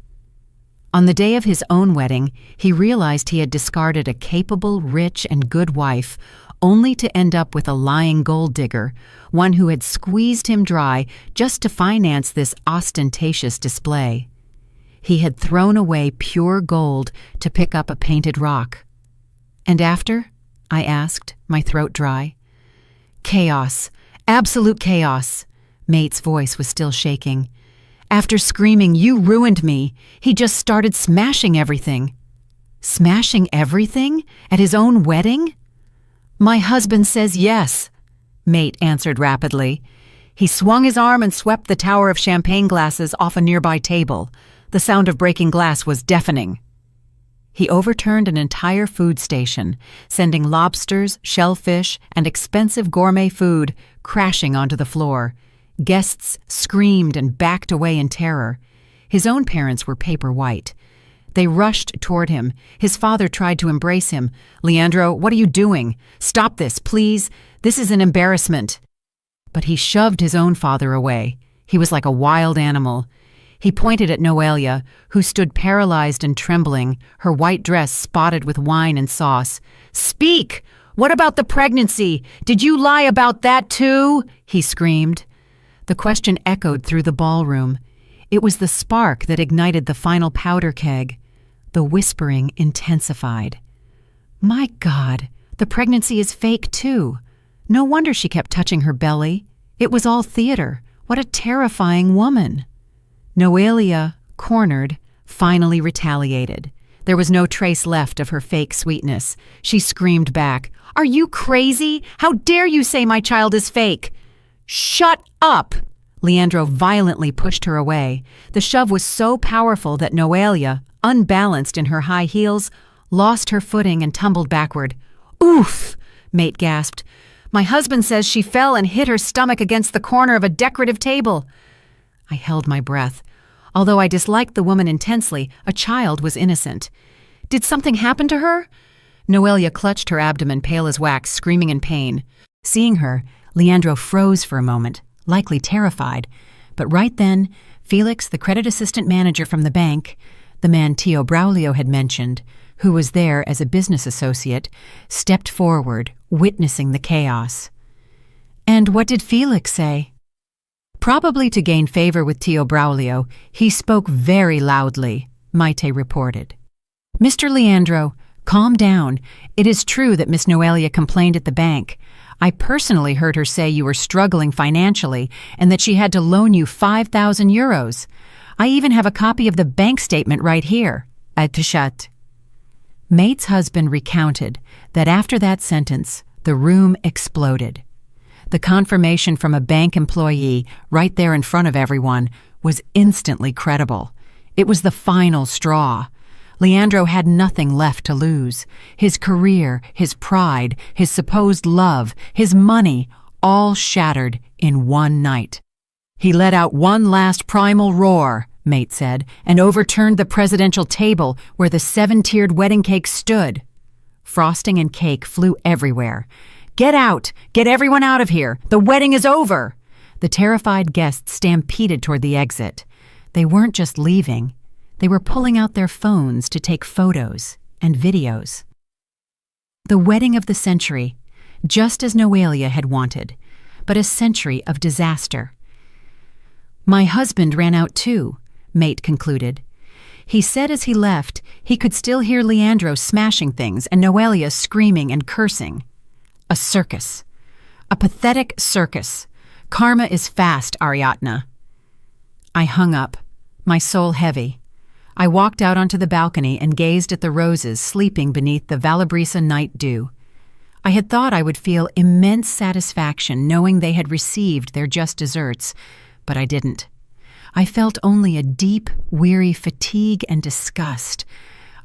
On the day of his own wedding, he realized he had discarded a capable, rich, and good wife, only to end up with a lying gold digger, one who had squeezed him dry just to finance this ostentatious display. He had thrown away pure gold to pick up a painted rock. "And after?" I asked, my throat dry. "Chaos. Absolute chaos." Mate's voice was still shaking. "After screaming, 'You ruined me,' he just started smashing everything." "Smashing everything? At his own wedding?" "My husband says yes," Mate answered rapidly. "He swung his arm and swept the tower of champagne glasses off a nearby table. The sound of breaking glass was deafening." He overturned an entire food station, sending lobsters, shellfish, and expensive gourmet food crashing onto the floor. Guests screamed and backed away in terror. His own parents were paper white. They rushed toward him. His father tried to embrace him. "Leandro, what are you doing? Stop this, please. This is an embarrassment." But he shoved his own father away. He was like a wild animal. He pointed at Noelia, who stood paralyzed and trembling, her white dress spotted with wine and sauce. "Speak! What about the pregnancy? Did you lie about that too?" he screamed. The question echoed through the ballroom. It was the spark that ignited the final powder keg. The whispering intensified. "My God, the pregnancy is fake too. No wonder she kept touching her belly. It was all theater. What a terrifying woman." Noelia, cornered, finally retaliated. There was no trace left of her fake sweetness. She screamed back, "Are you crazy? How dare you say my child is fake?" "Shut up!" Leandro violently pushed her away. The shove was so powerful that Noelia, unbalanced in her high heels, lost her footing and tumbled backward. "Oof!" Mate gasped. "My husband says she fell and hit her stomach against the corner of a decorative table." I held my breath. Although I disliked the woman intensely, a child was innocent. "Did something happen to her?" Noelia clutched her abdomen, pale as wax, screaming in pain. Seeing her, Leandro froze for a moment, likely terrified. But right then, Felix, the credit assistant manager from the bank, the man Tio Braulio had mentioned, who was there as a business associate, stepped forward, witnessing the chaos. "And what did Felix say?" Probably to gain favor with Tio Braulio, he spoke very loudly, Maite reported. Mr. Leandro, calm down. It is true that Miss Noelia complained at the bank. I personally heard her say you were struggling financially and that she had to loan you 5,000 euros. I even have a copy of the bank statement right here. Atishat. Mate's husband recounted that after that sentence, the room exploded. The confirmation from a bank employee right there in front of everyone was instantly credible. It was the final straw. Leandro had nothing left to lose. His career, his pride, his supposed love, his money, all shattered in one night. He let out one last primal roar, Mate said, and overturned the presidential table where the 7-tiered wedding cake stood. Frosting and cake flew everywhere. Get out! Get everyone out of here! The wedding is over! The terrified guests stampeded toward the exit. They weren't just leaving. They were pulling out their phones to take photos and videos. The wedding of the century, just as Noelia had wanted, but a century of disaster. My husband ran out too, Mate concluded. He said as he left, he could still hear Leandro smashing things and Noelia screaming and cursing. A circus. A pathetic circus. Karma is fast, Ariadna. I hung up, my soul heavy. I walked out onto the balcony and gazed at the roses sleeping beneath the Valabrisa night dew. I had thought I would feel immense satisfaction knowing they had received their just deserts, but I didn't. I felt only a deep, weary fatigue and disgust.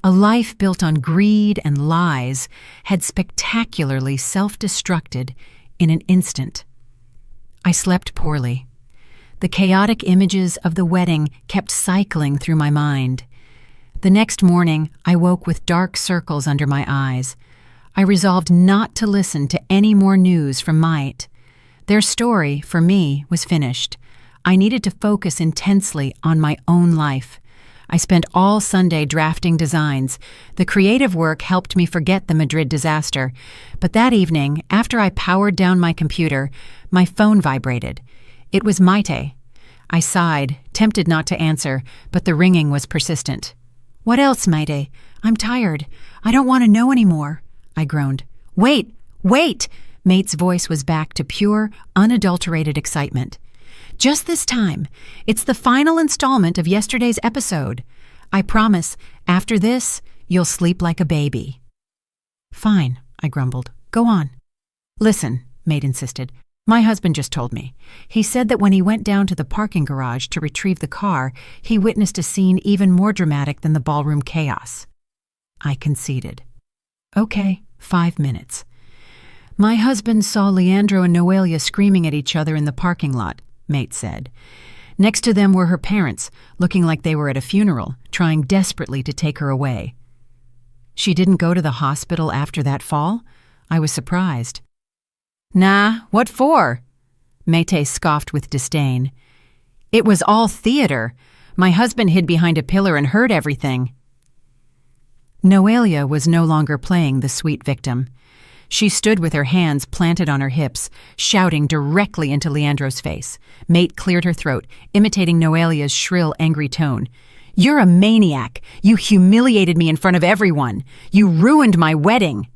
A life built on greed and lies had spectacularly self-destructed in an instant. I slept poorly. The chaotic images of the wedding kept cycling through my mind. The next morning, I woke with dark circles under my eyes. I resolved not to listen to any more news from Mite. Their story, for me, was finished. I needed to focus intensely on my own life. I spent all Sunday drafting designs. The creative work helped me forget the Madrid disaster. But that evening, after I powered down my computer, my phone vibrated. It was Maite. I sighed, tempted not to answer, but the ringing was persistent. "What else, Maite? I'm tired. I don't want to know anymore," I groaned. "Wait! Wait!" Mate's voice was back to pure, unadulterated excitement. "Just this time. It's the final installment of yesterday's episode. I promise, after this, you'll sleep like a baby." "Fine," I grumbled. "Go on." "Listen," Mate insisted. "My husband just told me. He said that when he went down to the parking garage to retrieve the car, he witnessed a scene even more dramatic than the ballroom chaos." I conceded. "Okay, 5 minutes." "My husband saw Leandro and Noelia screaming at each other in the parking lot," Mate said. "Next to them were her parents, looking like they were at a funeral, trying desperately to take her away." "She didn't go to the hospital after that fall?" I was surprised. "Nah, what for?" Maite scoffed with disdain. "It was all theater. My husband hid behind a pillar and heard everything." Noelia was no longer playing the sweet victim. She stood with her hands planted on her hips, shouting directly into Leandro's face. Mate cleared her throat, imitating Noelia's shrill, angry tone. "You're a maniac. You humiliated me in front of everyone. You ruined my wedding."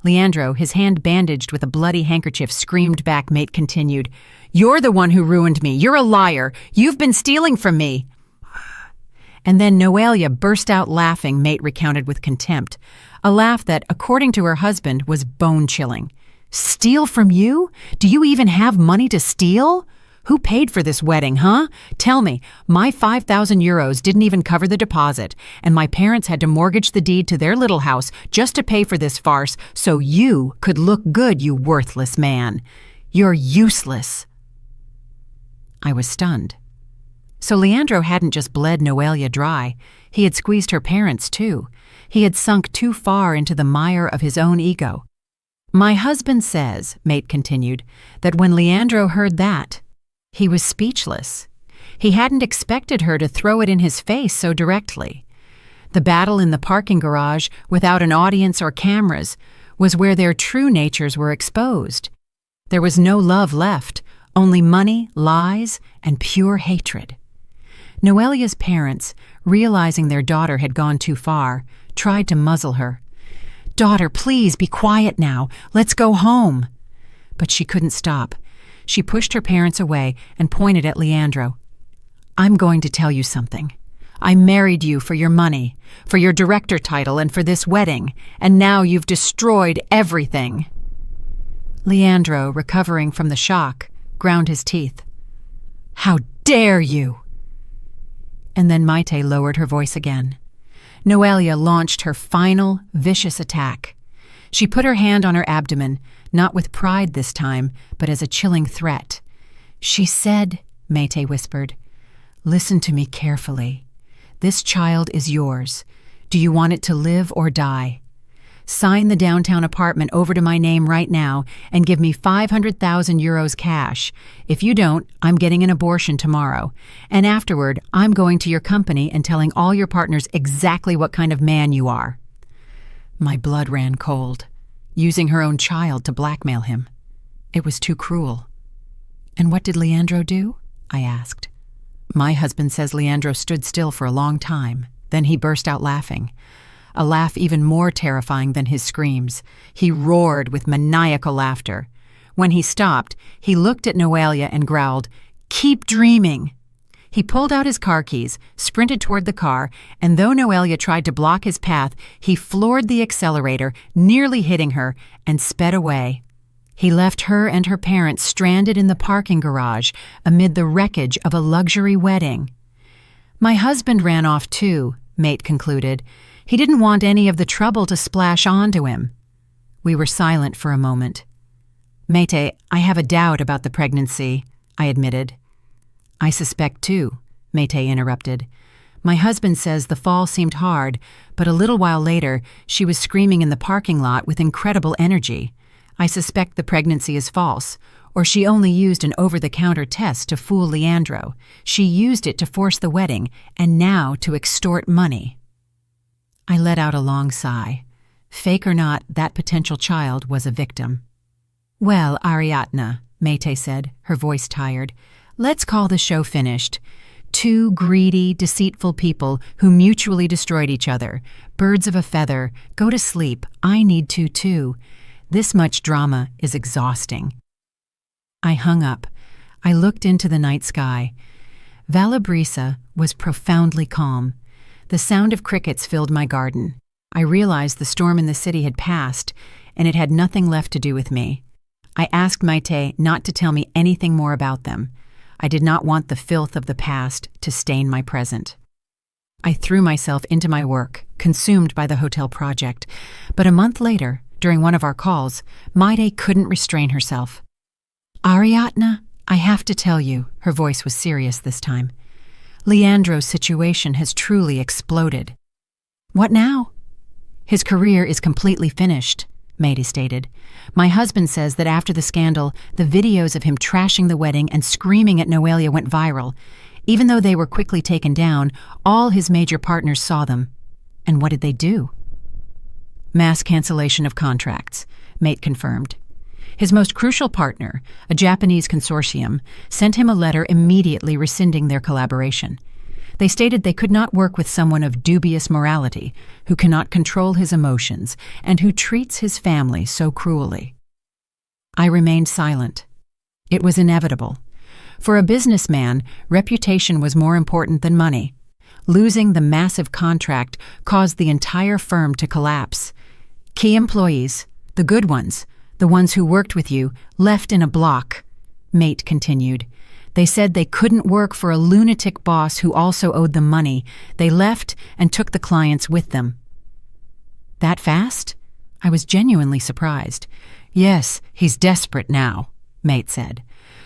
Leandro, his hand bandaged with a bloody handkerchief, screamed back. Mate continued, "You're the one who ruined me. You're a liar. You've been stealing from me." And then Noelia burst out laughing, Mate recounted with contempt. A laugh that, according to her husband, was bone-chilling. "Steal from you? Do you even have money to steal? Who paid for this wedding, huh? Tell me, my 5,000 euros didn't even cover the deposit, and my parents had to mortgage the deed to their little house just to pay for this farce so you could look good, you worthless man. You're useless." I was stunned. So Leandro hadn't just bled Noelia dry. He had squeezed her parents, too. He had sunk too far into the mire of his own ego. "My husband says," Mate continued, "that when Leandro heard that, he was speechless. He hadn't expected her to throw it in his face so directly. The battle in the parking garage, without an audience or cameras, was where their true natures were exposed. There was no love left, Only money, lies, and pure hatred. Noelia's parents, realizing their daughter had gone too far, tried to muzzle her. "Daughter, please be quiet now. Let's go home." But she couldn't stop. She pushed her parents away and pointed at Leandro. "I'm going to tell you something. I married you for your money, for your director title, and for this wedding, and now you've destroyed everything." Leandro, recovering from the shock, ground his teeth. "How dare you!" And then Maite lowered her voice again. Noelia launched her final, vicious attack. She put her hand on her abdomen, not with pride this time, but as a chilling threat. She said, Maite whispered, "Listen to me carefully. This child is yours. Do you want it to live or die? Sign the downtown apartment over to my name right now and give me 500,000 euros cash. If you don't, I'm getting an abortion tomorrow. And afterward, I'm going to your company and telling all your partners exactly what kind of man you are." My blood ran cold. Using her own child to blackmail him. It was too cruel. "And what did Leandro do?" I asked. My husband says Leandro stood still for a long time. Then he burst out laughing. A laugh even more terrifying than his screams. He roared with maniacal laughter. When he stopped, he looked at Noelia and growled, "Keep dreaming." He pulled out his car keys, sprinted toward the car, and though Noelia tried to block his path, he floored the accelerator, nearly hitting her, and sped away. He left her and her parents stranded in the parking garage amid the wreckage of a luxury wedding. "My husband ran off too," Mate concluded. "He didn't want any of the trouble to splash onto him." We were silent for a moment. "Mate, I have a doubt about the pregnancy," I admitted. "I suspect too," Mate interrupted. "My husband says the fall seemed hard, but a little while later, she was screaming in the parking lot with incredible energy. I suspect the pregnancy is false, or she only used an over-the-counter test to fool Leandro. She used it to force the wedding, and now to extort money." I let out a long sigh. Fake or not, that potential child was a victim. "Well, Ariadne," Mate said, her voice tired, "let's call the show finished. Two greedy, deceitful people who mutually destroyed each other. Birds of a feather. Go to sleep. I need to, too. This much drama is exhausting." I hung up. I looked into the night sky. Valabrisa was profoundly calm. The sound of crickets filled my garden. I realized the storm in the city had passed, and it had nothing left to do with me. I asked Maite not to tell me anything more about them. I did not want the filth of the past to stain my present. I threw myself into my work, consumed by the hotel project. But a month later, during one of our calls, Maite couldn't restrain herself. "Ariadne, I have to tell you," her voice was serious this time. "Leandro's situation has truly exploded." "What now?" "His career is completely finished," Maite stated. "My husband says that after the scandal, the videos of him trashing the wedding and screaming at Noelia went viral. Even though they were quickly taken down, all his major partners saw them. And what did they do?" "Mass cancellation of contracts," Mate confirmed. His most crucial partner, a Japanese consortium, sent him a letter immediately rescinding their collaboration. They stated they could not work with someone of dubious morality, who cannot control his emotions, and who treats his family so cruelly. I remained silent. It was inevitable. For a businessman, reputation was more important than money. Losing the massive contract caused the entire firm to collapse. Key employees, the good ones, the ones who worked with you, left in a block, Mate continued. They said they couldn't work for a lunatic boss who also owed them money. They left and took the clients with them. That fast? I was genuinely surprised. "Yes, he's desperate now," Mate said.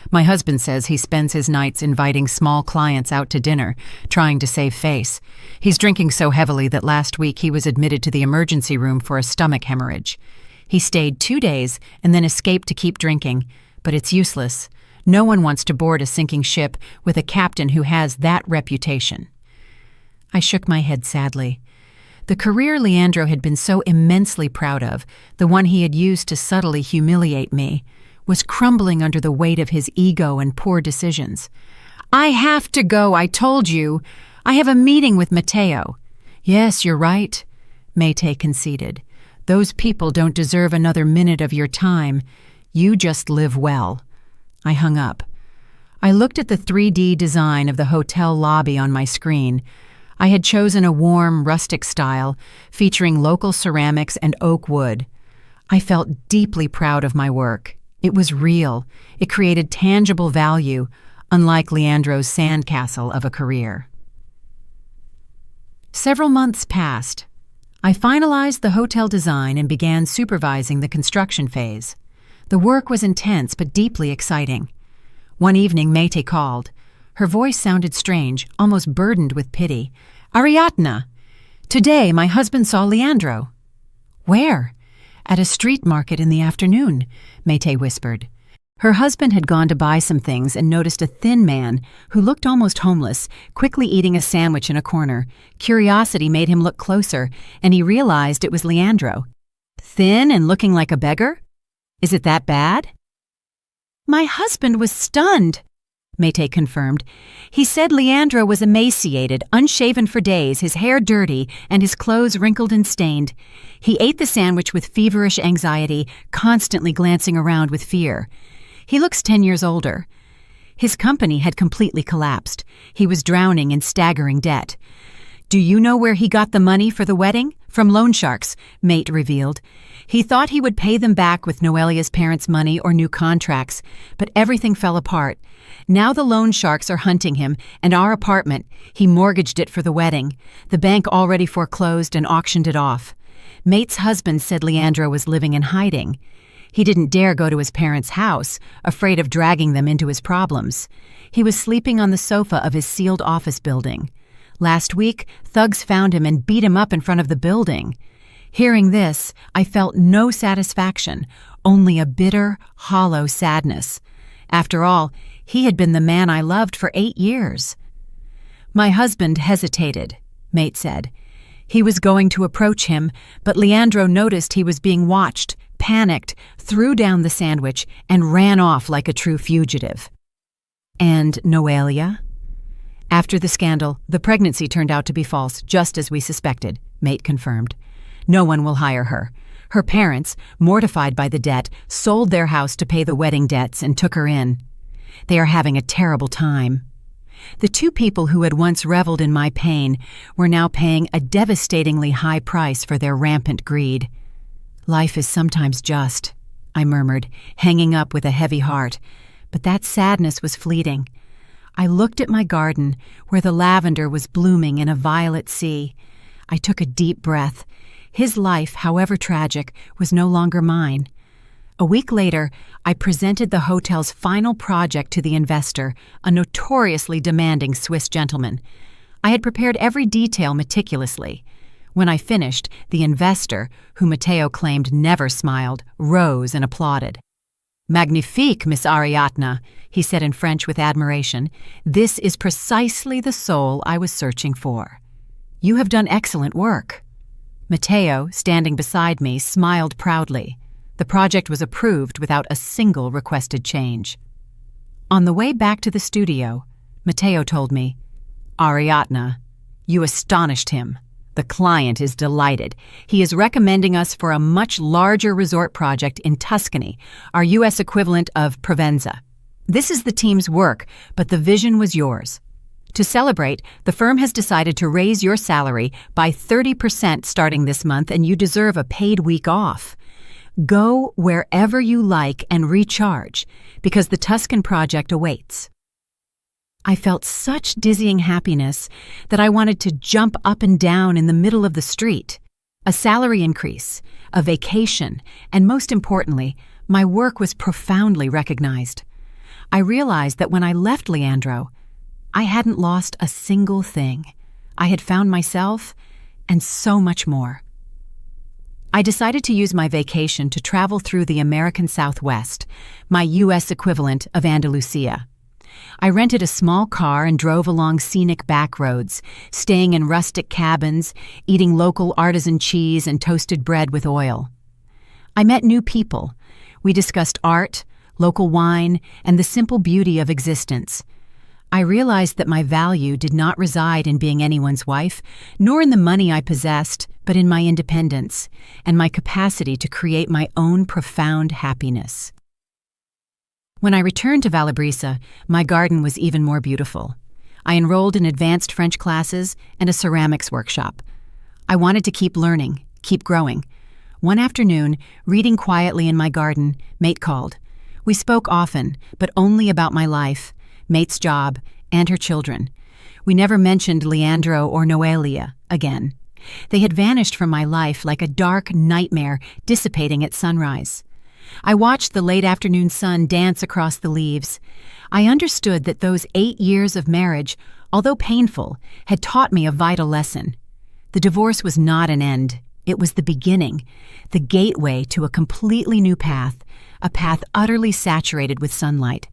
"My husband says he spends his nights inviting small clients out to dinner, trying to save face. He's drinking so heavily that last week he was admitted to the emergency room for a stomach hemorrhage. He stayed 2 days and then escaped to keep drinking, but it's useless. No one wants to board a sinking ship with a captain who has that reputation." I shook my head sadly. The career Leandro had been so immensely proud of, the one he had used to subtly humiliate me, was crumbling under the weight of his ego and poor decisions. "I have to go, I told you. I have a meeting with Matteo." "Yes, you're right," Mayte conceded. "Those people don't deserve another minute of your time. You just live well." I hung up. I looked at the 3D design of the hotel lobby on my screen. I had chosen a warm, rustic style, featuring local ceramics and oak wood. I felt deeply proud of my work. It was real. It created tangible value, unlike Leandro's sandcastle of a career. Several months passed. I finalized the hotel design and began supervising the construction phase. The work was intense but deeply exciting. One evening, Mayte called. Her voice sounded strange, almost burdened with pity. "Ariadna, today my husband saw Leandro." "Where?" "At a street market in the afternoon," Mayte whispered. Her husband had gone to buy some things and noticed a thin man, who looked almost homeless, quickly eating a sandwich in a corner. Curiosity made him look closer, and he realized it was Leandro. "Thin and looking like a beggar? Is it that bad?" "My husband was stunned," Mayte confirmed. "He said Leandro was emaciated, unshaven for days, his hair dirty, and his clothes wrinkled and stained. He ate the sandwich with feverish anxiety, constantly glancing around with fear. He looks 10 years older. His company had completely collapsed. He was drowning in staggering debt. Do you know where he got the money for the wedding? From loan sharks," Mate revealed. "He thought he would pay them back with Noelia's parents' money or new contracts, but everything fell apart. Now the loan sharks are hunting him, and our apartment, he mortgaged it for the wedding. The bank already foreclosed and auctioned it off. Mate's husband said Leandro was living in hiding. He didn't dare go to his parents' house, afraid of dragging them into his problems. He was sleeping on the sofa of his sealed office building. Last week, thugs found him and beat him up in front of the building." Hearing this, I felt no satisfaction, only a bitter, hollow sadness. After all, he had been the man I loved for 8 years. "My husband hesitated," Mate said. "He was going to approach him, but Leandro noticed he was being watched, panicked, threw down the sandwich, and ran off like a true fugitive." "And Noelia?" "After the scandal, the pregnancy turned out to be false, just as we suspected," Mate confirmed. "No one will hire her. Her parents, mortified by the debt, sold their house to pay the wedding debts and took her in. They are having a terrible time. The 2 people who had once reveled in my pain were now paying a devastatingly high price for their rampant greed." "Life is sometimes just," I murmured, hanging up with a heavy heart. But that sadness was fleeting. I looked at my garden, where the lavender was blooming in a violet sea. I took a deep breath. His life, however tragic, was no longer mine. A week later, I presented the hotel's final project to the investor, a notoriously demanding Swiss gentleman. I had prepared every detail meticulously. When I finished, the investor, who Matteo claimed never smiled, rose and applauded. "Magnifique, Miss Ariadna," he said in French with admiration. "This is precisely the soul I was searching for. You have done excellent work." Matteo, standing beside me, smiled proudly. The project was approved without a single requested change. On the way back to the studio, Matteo told me, "Ariadna, you astonished him. The client is delighted. He is recommending us for a much larger resort project in Tuscany, our U.S. equivalent of Provenza. This is the team's work, but the vision was yours. To celebrate, the firm has decided to raise your salary by 30% starting this month, and you deserve a paid week off. Go wherever you like and recharge, because the Tuscan project awaits." I felt such dizzying happiness that I wanted to jump up and down in the middle of the street. A salary increase, a vacation, and most importantly, my work was profoundly recognized. I realized that when I left Leandro, I hadn't lost a single thing. I had found myself and so much more. I decided to use my vacation to travel through the American Southwest, my U.S. equivalent of Andalusia. I rented a small car and drove along scenic back roads, staying in rustic cabins, eating local artisan cheese and toasted bread with oil. I met new people. We discussed art, local wine, and the simple beauty of existence. I realized that my value did not reside in being anyone's wife, nor in the money I possessed, but in my independence and my capacity to create my own profound happiness. When I returned to Valabrisa, my garden was even more beautiful. I enrolled in advanced French classes and a ceramics workshop. I wanted to keep learning, keep growing. One afternoon, reading quietly in my garden, Mate called. We spoke often, but only about my life, Mate's job, and her children. We never mentioned Leandro or Noelia again. They had vanished from my life like a dark nightmare dissipating at sunrise. I watched the late afternoon sun dance across the leaves. I understood that those 8 years of marriage, although painful, had taught me a vital lesson. The divorce was not an end. It was the beginning, the gateway to a completely new path, a path utterly saturated with sunlight.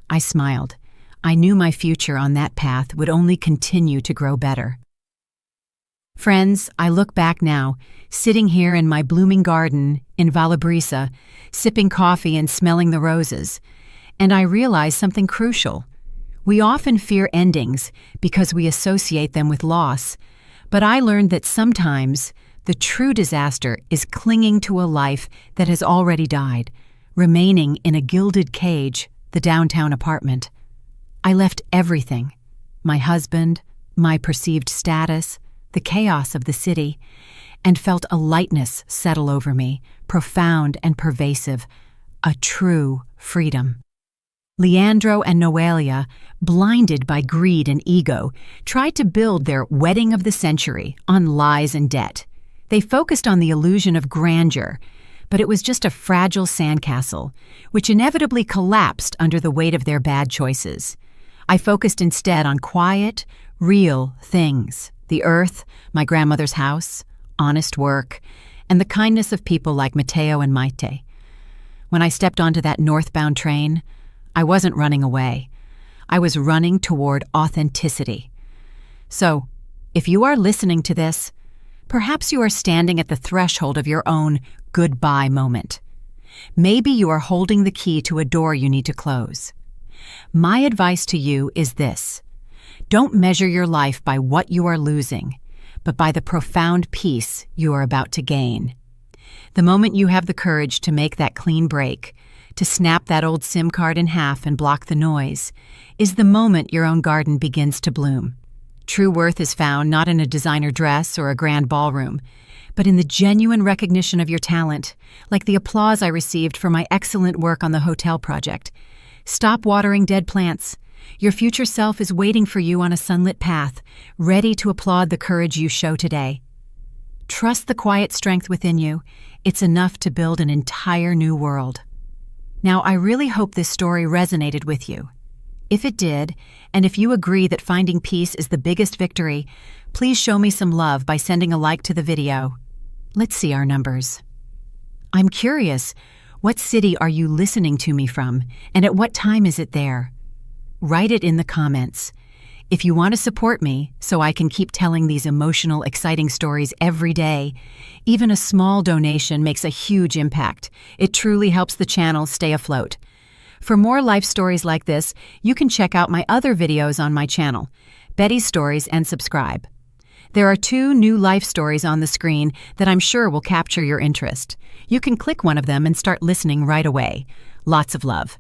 I smiled. I knew my future on that path would only continue to grow better. Friends, I look back now, sitting here in my blooming garden in Valabrisa, sipping coffee and smelling the roses, and I realize something crucial. We often fear endings because we associate them with loss, but I learned that sometimes the true disaster is clinging to a life that has already died, remaining in a gilded cage, the downtown apartment. I left everything, my husband, my perceived status, the chaos of the city, and felt a lightness settle over me, profound and pervasive, a true freedom. Leandro and Noelia, blinded by greed and ego, tried to build their wedding of the century on lies and debt. They focused on the illusion of grandeur, but it was just a fragile sandcastle, which inevitably collapsed under the weight of their bad choices. I focused instead on quiet, real things: the earth, my grandmother's house, honest work, and the kindness of people like Matteo and Maite. When I stepped onto that northbound train, I wasn't running away. I was running toward authenticity. So, if you are listening to this, perhaps you are standing at the threshold of your own goodbye moment. Maybe you are holding the key to a door you need to close. My advice to you is this: don't measure your life by what you are losing, but by the profound peace you are about to gain. The moment you have the courage to make that clean break, to snap that old SIM card in half and block the noise, is the moment your own garden begins to bloom. True worth is found not in a designer dress or a grand ballroom, but in the genuine recognition of your talent, like the applause I received for my excellent work on the hotel project. Stop watering dead plants. Your future self is waiting for you on a sunlit path, ready to applaud the courage you show today. Trust the quiet strength within you. It's enough to build an entire new world. Now, I really hope this story resonated with you. If it did, and if you agree that finding peace is the biggest victory, please show me some love by sending a like to the video. Let's see our numbers. I'm curious, what city are you listening to me from, and at what time is it there? Write it in the comments. If you want to support me so I can keep telling these emotional, exciting stories every day, even a small donation makes a huge impact. It truly helps the channel stay afloat. For more life stories like this, you can check out my other videos on my channel, Betty's Stories, and subscribe. There are 2 new life stories on the screen that I'm sure will capture your interest. You can click one of them and start listening right away. Lots of love.